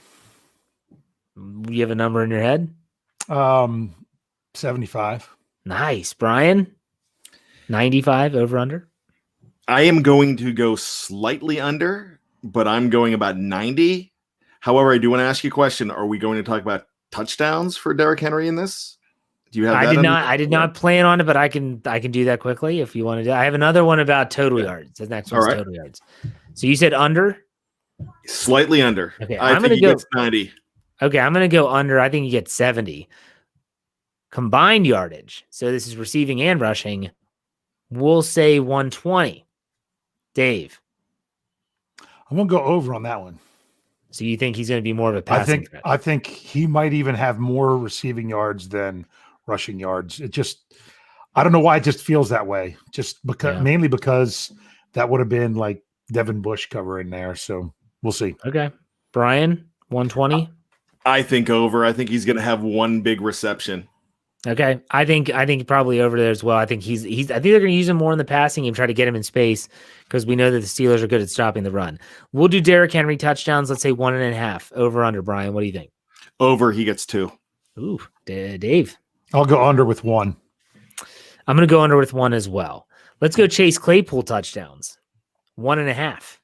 You have a number in your head? 75. Nice. Bryan? 95 over under? I am going to go slightly under, but I'm going about 90. However, I do want to ask you a question. Are we going to talk about touchdowns for Derrick Henry in this? Do you have that? I did not plan on it, but I can do that quickly if you want to do. I have another one about total yards. The next one's total yards. So you said under? Slightly under. Okay, I think he gets 90. Okay, I'm going to go under. I think he gets 70. Combined yardage. So this is receiving and rushing. We'll say 120. Dave? I'm going to go over on that one. So you think he's going to be more of a passing threat? I think he might even have more receiving yards than rushing yards. It just, I don't know why it just feels that way. Just because, mainly because that would have been like Devin Bush covering there. So we'll see. Okay. Bryan, 120. I think over. I think he's going to have one big reception. Okay. I think probably over there as well. I think I think they're going to use him more in the passing and try to get him in space because we know that the Steelers are good at stopping the run. We'll do Derrick Henry touchdowns. Let's say 1.5 over under. Bryan, what do you think? Over. He gets 2. Ooh, Dave. I'll go under with 1. I'm going to go under with 1 as well. Let's go Chase Claypool touchdowns. 1.5.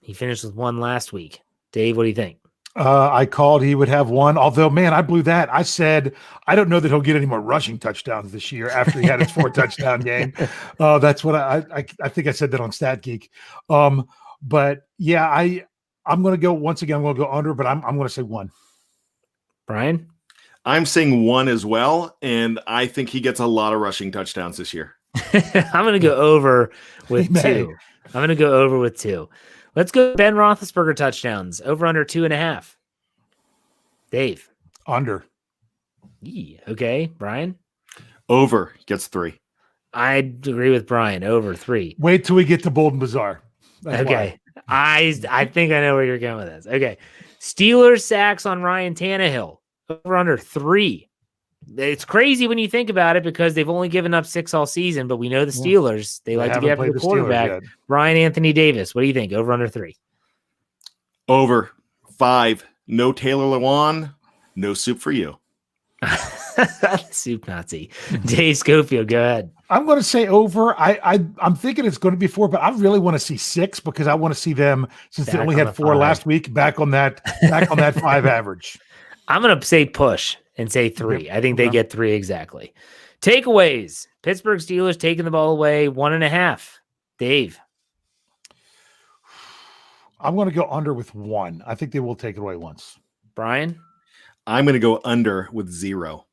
He finished with 1 last week. Dave, what do you think? I called he would have 1, although, man, I blew that. I said, I don't know that he'll get any more rushing touchdowns this year after he had his 4 touchdown game. That's what I think I said that on StatGeek. But yeah, I'm going to go once again. I'm going to go under, but I'm going to say 1. Bryan? I'm saying 1 as well. And I think he gets a lot of rushing touchdowns this year. I'm going to go over with 2. I'm going to go over with 2. Let's go Ben Roethlisberger touchdowns. Over under 2.5. Dave. Under. Okay. Bryan. Over. Gets 3. I agree with Bryan. Over 3. Wait till we get to Bold and Bizarre. That's okay. I think I know where you're going with this. Okay. Steelers sacks on Ryan Tannehill. Over under 3. It's crazy when you think about it because they've only given up 6 all season, but we know the Steelers, they like to get after the quarterback. Ryan Anthony Davis, what do you think? Over under 3? Over 5. No Taylor Lewan, no soup for you. Soup Nazi. Dave Schofield, go ahead. I'm going to say over. I'm thinking it's going to be 4, but I really want to see 6 because I want to see them, since they only had 4 last week, back on that 5 average. I'm going to say push and say 3. I think they get 3 exactly. Takeaways. Pittsburgh Steelers taking the ball away 1.5. Dave. I'm going to go under with 1. I think they will take it away once. Bryan. I'm going to go under with 0.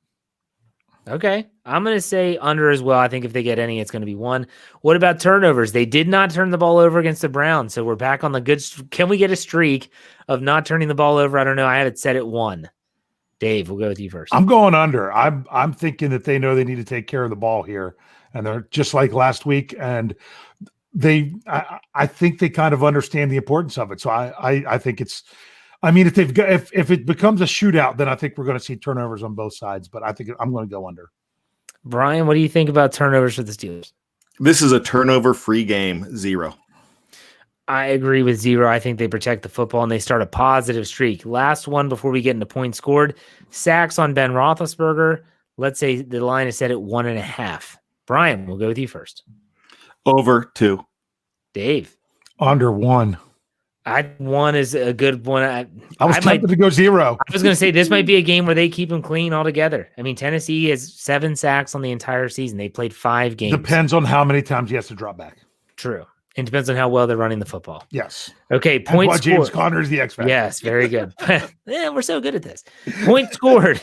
Okay. I'm going to say under as well. I think if they get any, it's going to be 1. What about turnovers? They did not turn the ball over against the Browns. So we're back on the good. Can we get a streak of not turning the ball over? I don't know. I have it set at 1. Dave, we'll go with you first. I'm going under. I'm thinking that they know they need to take care of the ball here. And they're just like last week. And I think they kind of understand the importance of it. So I think it's, I mean, if it becomes a shootout, then I think we're going to see turnovers on both sides. But I think I'm going to go under. Bryan, what do you think about turnovers for the Steelers? This is a turnover-free game, 0. I agree with 0. I think they protect the football and they start a positive streak. Last one before we get into points scored. Sacks on Ben Roethlisberger. Let's say the line is set at 1.5. Bryan, we'll go with you first. Over 2. Dave. Under 1. 1 is a good one. I was tempted to go 0. I was going to say this might be a game where they keep them clean altogether. I mean, Tennessee has 7 sacks on the entire season. They played 5 games. Depends on how many times he has to drop back. True. It depends on how well they're running the football. Yes. Okay, point scored. James Conner is the X factor. Yes, very good. Yeah, we're so good at this. Point scored.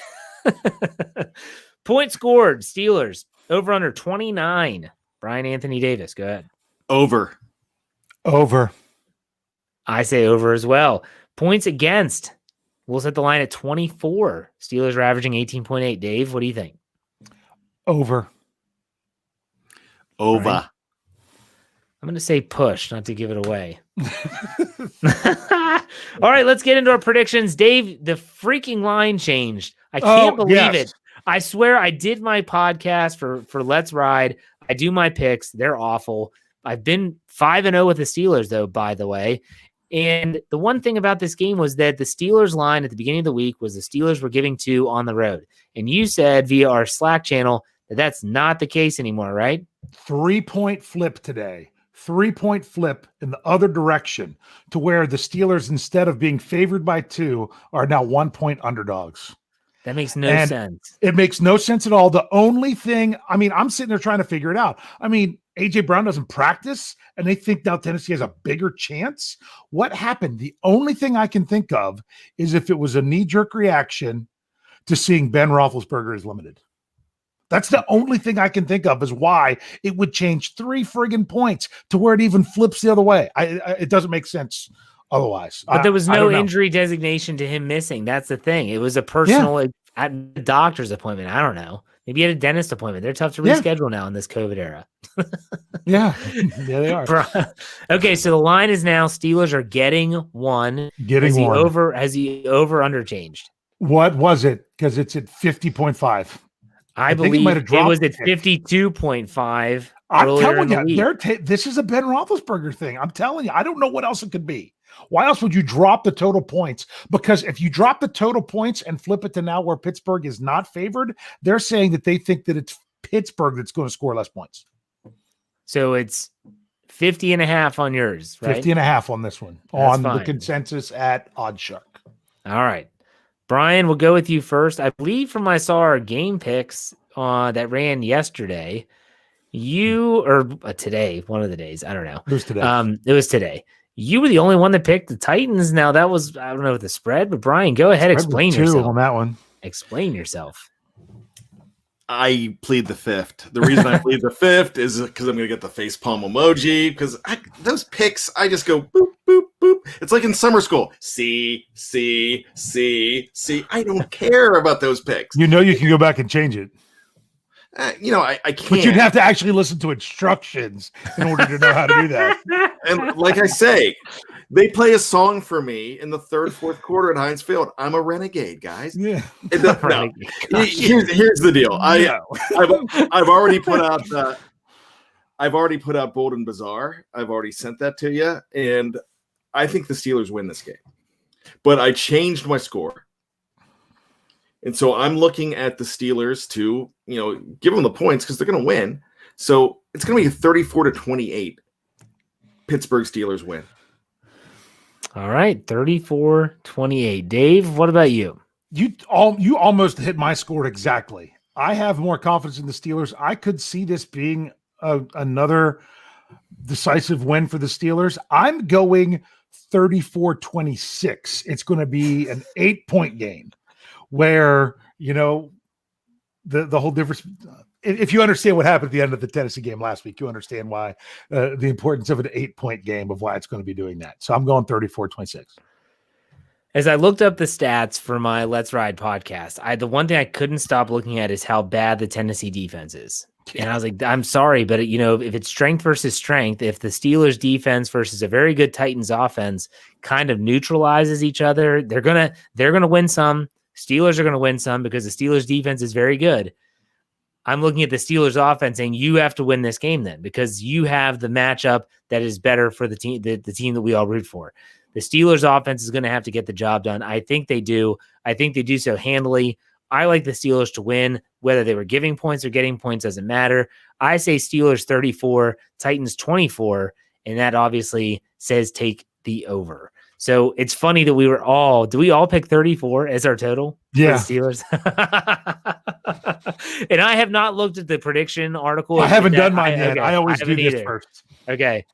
Point scored. Steelers over under 29. Bryan Anthony Davis, go ahead. Over. I say over as well. Points against. We'll set the line at 24. Steelers are averaging 18.8. Dave, what do you think? Over. Right. I'm going to say push, not to give it away. All right, let's get into our predictions. Dave, the freaking line changed. I can't believe it. I swear I did my podcast for Let's Ride. I do my picks. They're awful. I've been 5-0 with the Steelers, though, by the way. And the one thing about this game was that the Steelers line at the beginning of the week was the Steelers were giving 2 on the road. And you said via our Slack channel that that's not the case anymore, right? 3-point flip today. 3-point flip in the other direction to where the Steelers, instead of being favored by 2, are now 1-point underdogs. That makes no sense. It makes no sense at all. The only thing, I mean, I'm sitting there trying to figure it out. I mean, A.J. Brown doesn't practice, and they think now Tennessee has a bigger chance. What happened? The only thing I can think of is if it was a knee-jerk reaction to seeing Ben Roethlisberger is limited. That's the only thing I can think of is why it would change 3 friggin' points to where it even flips the other way. It doesn't make sense otherwise. But there was no injury designation to him missing. That's the thing. It was a personal at a doctor's appointment. I don't know. Maybe at a dentist appointment. They're tough to reschedule now in this COVID era. Yeah, they are. Okay, so the line is now Steelers are getting 1. Has the over under changed? What was it? Because it's at 50.5. I believe it was at 52.5. I'm telling you, this is a Ben Roethlisberger thing. I'm telling you, I don't know what else it could be. Why else would you drop the total points? Because if you drop the total points and flip it to now where Pittsburgh is not favored, they're saying that they think that it's Pittsburgh that's going to score less points. So it's 50.5 on yours, right? 50.5 on this one. That's on fine. The consensus at Oddshark. All right. Bryan, we'll go with you first. I believe from I saw our game picks that ran yesterday, today, one of the days, I don't know. It was today. It was today. You were the only one that picked the Titans. Now that was, I don't know the spread, but Bryan, go ahead, explain yourself on that one. Explain yourself. I plead the fifth. The reason I plead the fifth is because I'm going to get the facepalm emoji. Because those picks, I just go boop, boop, boop. It's like in summer school. C. I don't care about those picks. You know, you can go back and change it. I can't. But you'd have to actually listen to instructions in order to know how to do that. And like I say, they play a song for me in the third, fourth quarter at Heinz Field. I'm a renegade, guys. Yeah. Here's the deal. I've already put out. I've already put out Bold and Bizarre. I've already sent that to you, and I think the Steelers win this game. But I changed my score. And so I'm looking at the Steelers to, give them the points because they're going to win. So it's going to be 34-28. Pittsburgh Steelers win. All right, 34-28. Dave, what about you? You almost hit my score exactly. I have more confidence in the Steelers. I could see this being another decisive win for the Steelers. I'm going 34-26. It's going to be an 8-point game. Where, the whole difference, if you understand what happened at the end of the Tennessee game last week, you understand why the importance of an 8-point game of why it's going to be doing that. So I'm going 34-26. As I looked up the stats for my Let's Ride podcast, the one thing I couldn't stop looking at is how bad the Tennessee defense is. And I was like, I'm sorry, but if it's strength versus strength, if the Steelers defense versus a very good Titans offense kind of neutralizes each other, they're gonna win some. Steelers are going to win some because the Steelers defense is very good. I'm looking at the Steelers offense saying you have to win this game then, because you have the matchup that is better for the team, the team that we all root for. The Steelers offense is going to have to get the job done. I think they do. I think they do so handily. I like the Steelers to win. Whether they were giving points or getting points doesn't matter. I say Steelers 34, Titans 24, and that obviously says take the over. So it's funny that do we all pick 34 as our total? Yeah. For the Steelers. And I have not looked at the prediction article. I haven't done mine yet. Okay. I always do this first. Okay.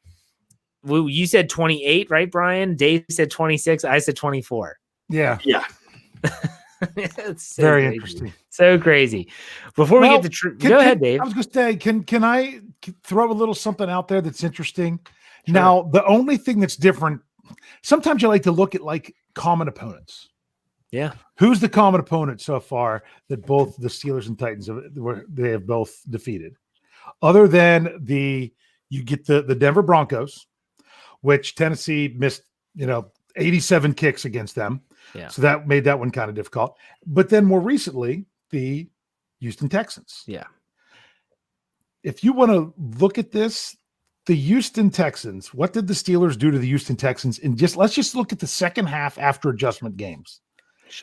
Well, you said 28, right, Brian? Dave said 26. I said 24. Yeah. Yeah. It's so Very crazy. interesting. So crazy. Before we get to go ahead, Dave. I was going to say, can I throw a little something out there that's interesting? Sure. Now, the only thing that's different, sometimes you like to look at like common opponents. Yeah. Who's the common opponent so far that both the Steelers and Titans they have both defeated? Other than you get the Denver Broncos, which Tennessee missed, 87 kicks against them. Yeah. So that made that one kind of difficult. But then more recently, the Houston Texans. Yeah. If you want to look at this, the Houston Texans, what did the Steelers do to the Houston Texans? And let's just look at the second half after adjustment games.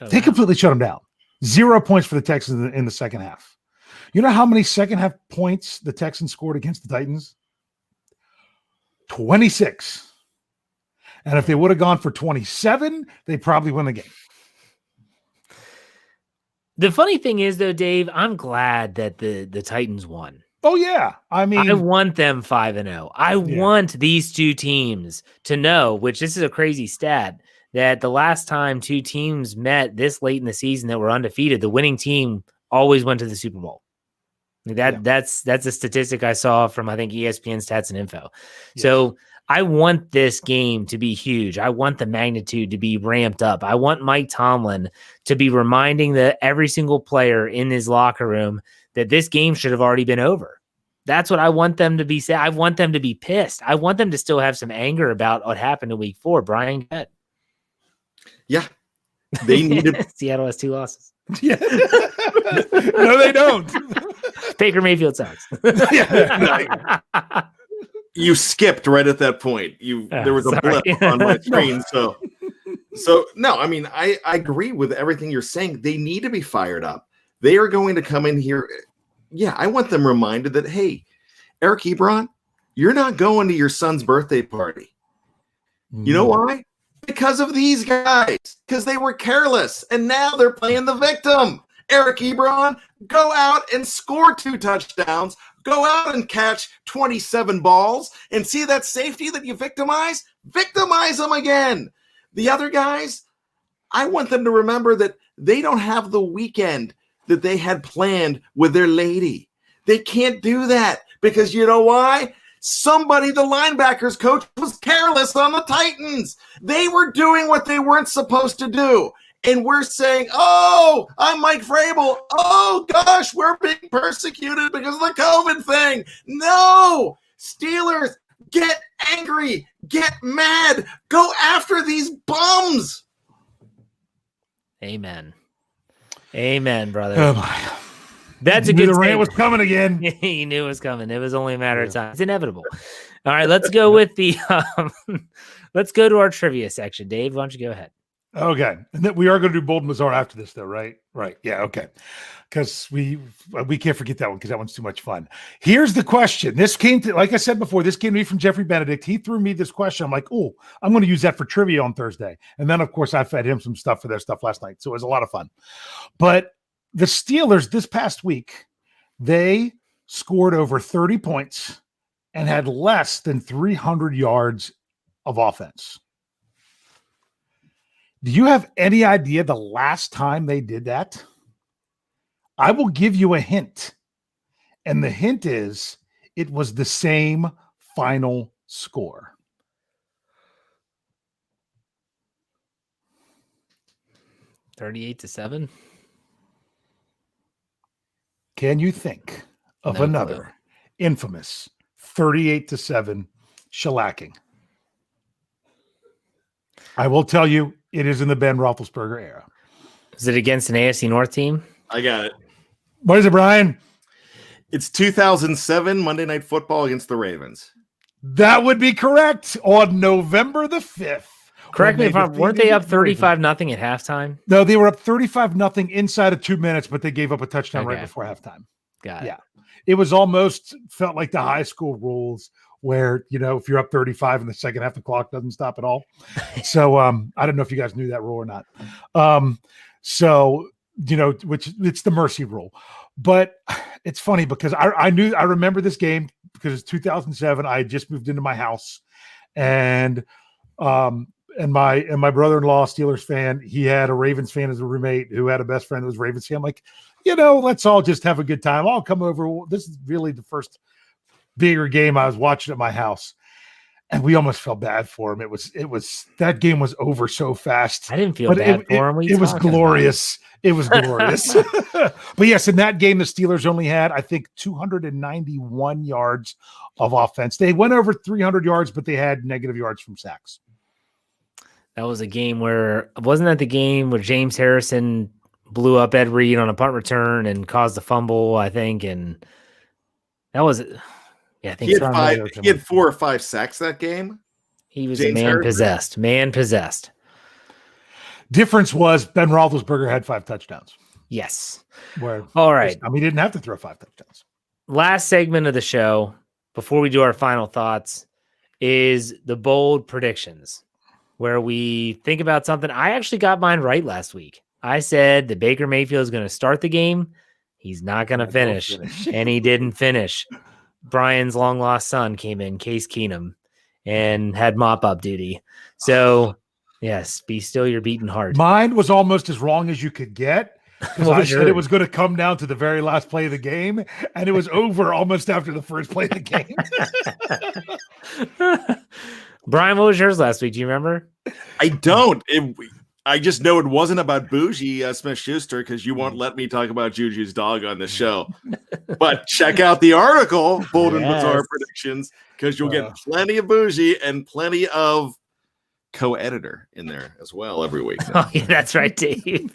They completely shut them down. 0 points for the Texans in the second half. You know how many second half points the Texans scored against the Titans? 26. And if they would have gone for 27, they probably win the game. The funny thing is, though, Dave, I'm glad that the Titans won. Oh, yeah. I mean, I want them 5-0. I want these two teams to know, which this is a crazy stat, that the last time two teams met this late in the season that were undefeated, the winning team always went to the Super Bowl. That's a statistic I saw from, I think, ESPN Stats and Info. Yes. So I want this game to be huge. I want the magnitude to be ramped up. I want Mike Tomlin to be reminding every single player in his locker room that this game should have already been over. That's what I want them to be. I want them to be pissed. I want them to still have some anger about what happened in week 4. Brian, go ahead. Yeah. They need to. Seattle has 2 losses. Yeah. No, they don't. Baker Mayfield sucks. You skipped right at that point. There was a blip on my screen. So no, I mean, I agree with everything you're saying. They need to be fired up. They are going to come in here. Yeah, I want them reminded that, hey, Eric Ebron, you're not going to your son's birthday party. You know why? Because of these guys. Because they were careless, and now they're playing the victim. Eric Ebron, go out and score 2 touchdowns. Go out and catch 27 balls and see that safety that you victimize. Victimize them again. The other guys, I want them to remember that they don't have the weekend that they had planned with their lady. They can't do that because you know why? Somebody, the linebackers coach, was careless on the Titans. They were doing what they weren't supposed to do. And we're saying, oh, I'm Mike Vrabel. Oh, gosh, we're being persecuted because of the COVID thing. No, Steelers, get angry, get mad, go after these bums. Amen. Amen, brother. Oh my. That's a good The rain was coming again. He knew it was coming. It was only a matter of time. It's inevitable. All right, let's go with let's go to our trivia section. Dave, why don't you go ahead? Okay. And then we are going to do Bold and Bizarre after this, though, right? Right. Yeah. Okay. Because we can't forget that one because that one's too much fun. Here's the question. This came to, like I said before, this came to me from Jeffrey Benedict. He threw me this question. I'm like, oh, I'm going to use that for trivia on Thursday. And then, of course, I fed him some stuff for their stuff last night. So it was a lot of fun. But the Steelers this past week, they scored over 30 points and had less than 300 yards of offense. Do you have any idea the last time they did that? I will give you a hint. And the hint is it was the same final score. $38-7. Can you think of another infamous 38-7 shellacking? I will tell you, it is in the Ben Roethlisberger era. Is it against an AFC North team? I got it. What is it, Brian? It's 2007 Monday Night Football against the Ravens. That would be correct on November the 5th. Correct me if I'm weren't they up 35-0 at halftime? No, they were up 35-0 inside of 2 minutes, but they gave up a touchdown right before halftime. Got it. Yeah. It was almost felt like the high school rules where, if you're up 35 in the second half, the clock doesn't stop at all. So I don't know if you guys knew that rule or not. Which it's the mercy rule. But it's funny because I remember this game because it's 2007. I had just moved into my house, and my brother-in-law, Steelers fan, he had a Ravens fan as a roommate who had a best friend that was Ravens fan. I'm like, let's all just have a good time. I'll come over. This is really the first bigger game I was watching at my house, and we almost felt bad for him. It was that game was over so fast. I didn't feel bad for him. It was glorious. It was glorious. But yes, in that game, the Steelers only had, I think, 291 yards of offense. They went over 300 yards, but they had negative yards from sacks. That was a game wasn't that the game where James Harrison blew up Ed Reed on a punt return and caused a fumble, I think, and that was I think he had 4 or 5 sacks that game. He was man possessed. Difference was Ben Roethlisberger had 5 touchdowns. Yes. All right. He didn't have to throw 5 touchdowns. Last segment of the show, before we do our final thoughts, is the bold predictions, where we think about something. I actually got mine right last week. I said that Baker Mayfield is going to start the game. He's not going to finish. And he didn't finish. Bryan's long-lost son came in, Case Keenum, and had mop-up duty. So, yes, be still your beating heart. Mine was almost as wrong as you could get. I said it was going to come down to the very last play of the game, and it was over almost after the first play of the game. Bryan, what was yours last week? Do you remember? I don't. I just know it wasn't about Bougie Smith-Schuster because you won't let me talk about Juju's dog on the show. But check out the article, Bold and Bizarre Predictions, because you'll get plenty of Bougie and plenty of co-editor in there as well every week. Oh, yeah, that's right, Dave.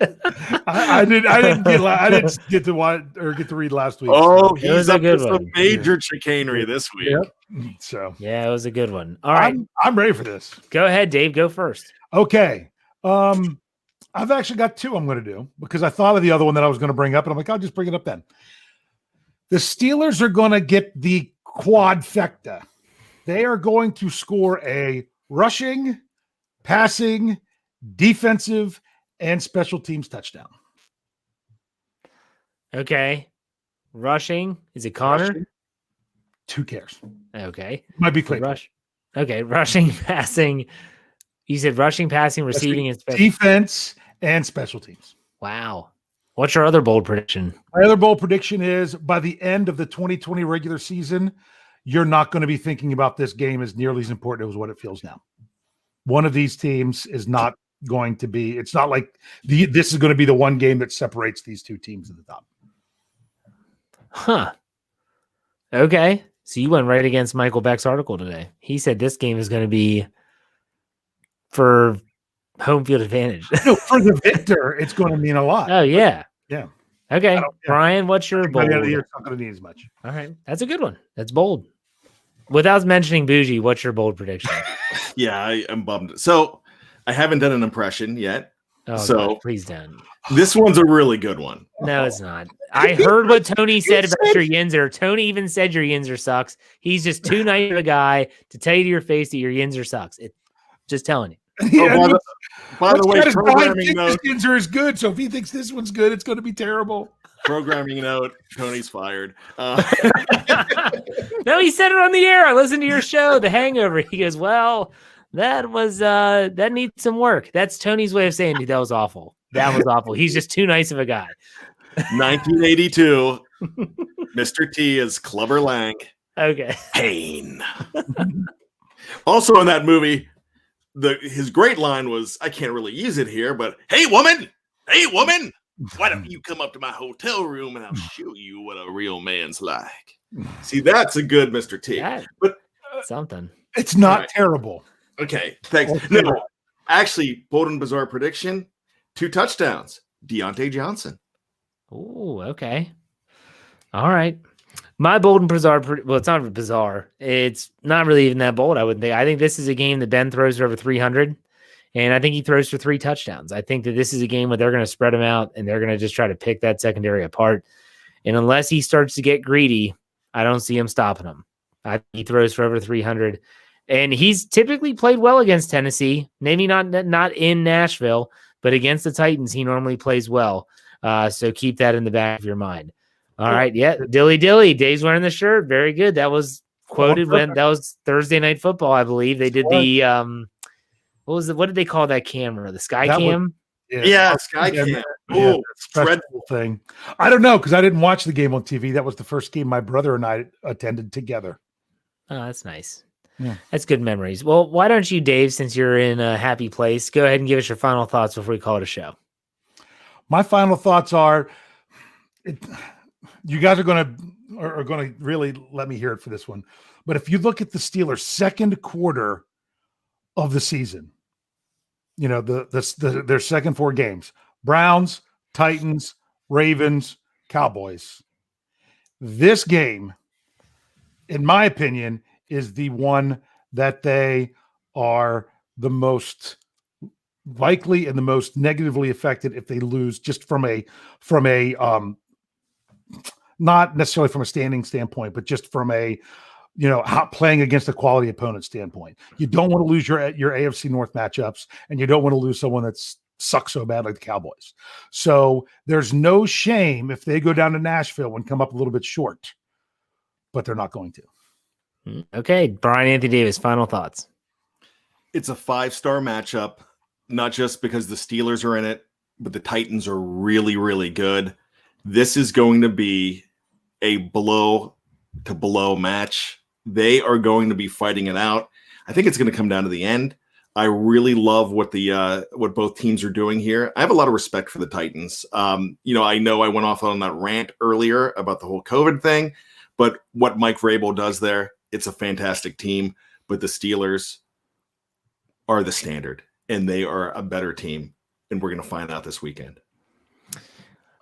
I didn't get to watch or get to read last week. Oh, so. He's up to some major chicanery this week. Yep. So yeah, it was a good one. All right, I'm ready for this. Go ahead, Dave. Go first. Okay. I've actually got 2 I'm going to do because I thought of the other one that I was going to bring up, and I'm like, I'll just bring it up then. The Steelers are going to get the quadfecta. They are going to score a rushing, passing, defensive, and special teams touchdown. Okay. Rushing. Is it Connor? Rushing. Who cares? Okay. Might be Clay. Okay. Rushing, passing. You said rushing, passing, receiving, and special defense and special teams. Wow. What's your other bold prediction? My other bold prediction is by the end of the 2020 regular season, you're not going to be thinking about this game as nearly as important as what it feels now. One of these teams is not going to be, it's not like this is going to be the one game that separates these 2 teams at the top. Huh. Okay. So you went right against Michael Beck's article today. He said this game is going to be for home field advantage. No, for the victor, it's going to mean a lot. Oh, yeah. Yeah. Okay. Bryan, what's your bold? It's not going to need as much. All right. That's a good one. That's bold. Without mentioning Bougie, what's your bold prediction? Yeah, I'm bummed. So I haven't done an impression yet. Oh, so God, please don't. This one's a really good one. No, it's not. I heard what Tony said about your Yinzer. Tony even said your Yinzer sucks. He's just too nice of a guy to tell you to your face that your Yinzer sucks. Just telling you. Oh, by the way, programming note. Yinzer is good, so if he thinks this one's good, it's going to be terrible. Programming note, Tony's fired. No, he said it on the air. I listened to your show, The Hangover. He goes, well, that needs some work. That's Tony's way of saying that was awful. That was awful. He's just too nice of a guy. 1982. Mr. T is Clubber Lang. Okay. Pain. Also in that movie, his great line was, I can't really use it here, but hey woman, why don't you come up to my hotel room and I'll show you what a real man's like. See, that's a good Mr. T. Yeah, but something. It's not terrible. Okay, thanks. No, actually, bold and bizarre prediction: 2 touchdowns. Deontay Johnson. Oh, okay. All right. My bold and bizarre, well, it's not bizarre. It's not really even that bold, I wouldn't think. I think this is a game that Ben throws for over 300, and I think he throws for 3 touchdowns. I think that this is a game where they're going to spread him out, and they're going to just try to pick that secondary apart. And unless he starts to get greedy, I don't see him stopping him. I think he throws for over 300. And he's typically played well against Tennessee, maybe not in Nashville, but against the Titans, he normally plays well. So keep that in the back of your mind. All right. Yeah. Dilly. Dave's wearing the shirt. Very good. That was quoted when that was Thursday Night Football, I believe. They did the what did they call that camera? The sky cam? Sky cam. Oh, dreadful thing. I don't know, because I didn't watch the game on TV. That was the first game my brother and I attended together. Oh, that's nice. Yeah. That's good memories. Well, why don't you, Dave, since you're in a happy place, go ahead and give us your final thoughts before we call it a show. My final thoughts are, you guys are going to really let me hear it for this one. But if you look at the Steelers' second quarter of the season, their second 4 games, Browns, Titans, Ravens, Cowboys. This game, in my opinion, is the one that they are the most likely and the most negatively affected if they lose, just from a not necessarily from a standing standpoint, but just from a playing against a quality opponent standpoint. You don't want to lose your AFC North matchups, and you don't want to lose someone that's sucks so bad like the Cowboys. So there's no shame if they go down to Nashville and come up a little bit short, but they're not going to. Okay, Bryan Anthony Davis, final thoughts. It's a 5-star matchup, not just because the Steelers are in it, but the Titans are really, really good. This is going to be a blow-to-blow match. They are going to be fighting it out. I think it's going to come down to the end. I really love what both teams are doing here. I have a lot of respect for the Titans. I know I went off on that rant earlier about the whole COVID thing, but what Mike Vrabel does there, it's a fantastic team. But the Steelers are the standard, and they are a better team, and we're going to find out this weekend.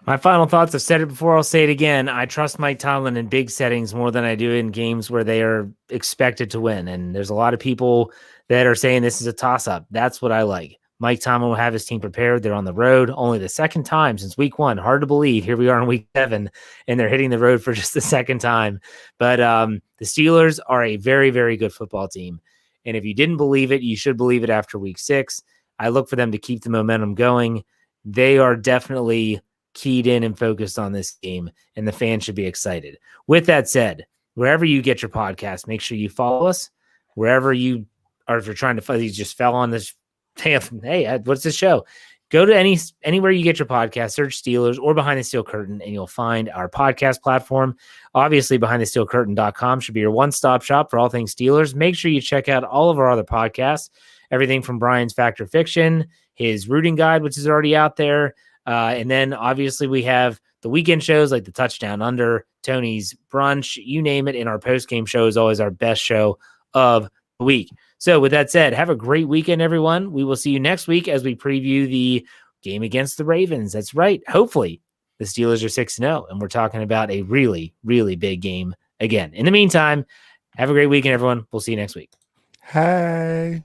My final thoughts, I've said it before, I'll say it again. I trust Mike Tomlin in big settings more than I do in games where they are expected to win. And there's a lot of people that are saying this is a toss-up. That's what I like. Mike Tomlin will have his team prepared. They're on the road only the second time since week 1. Hard to believe. Here we are in week 7, and they're hitting the road for just the second time. But the Steelers are a very, very good football team. And if you didn't believe it, you should believe it after week 6. I look for them to keep the momentum going. They are definitely keyed in and focused on this game, and the fans should be excited. With that said, wherever you get your podcast, make sure you follow us. Wherever you are, if you're trying to find, you just fell on this. Hey, what's this show? Go to anywhere you get your podcast, search Steelers or Behind the Steel Curtain, and you'll find our podcast platform. Obviously, BehindTheSteelCurtain.com should be your one-stop shop for all things Steelers. Make sure you check out all of our other podcasts, everything from Bryan's Fact or Fiction, his Rooting Guide, which is already out there, and then obviously we have the weekend shows like the Touchdown Under, Tony's Brunch, you name it, and our post-game show is always our best show of the week. So with that said, have a great weekend, everyone. We will see you next week as we preview the game against the Ravens. That's right. Hopefully the Steelers are 6-0, and we're talking about a really, really big game again. In the meantime, have a great weekend, everyone. We'll see you next week. Hey.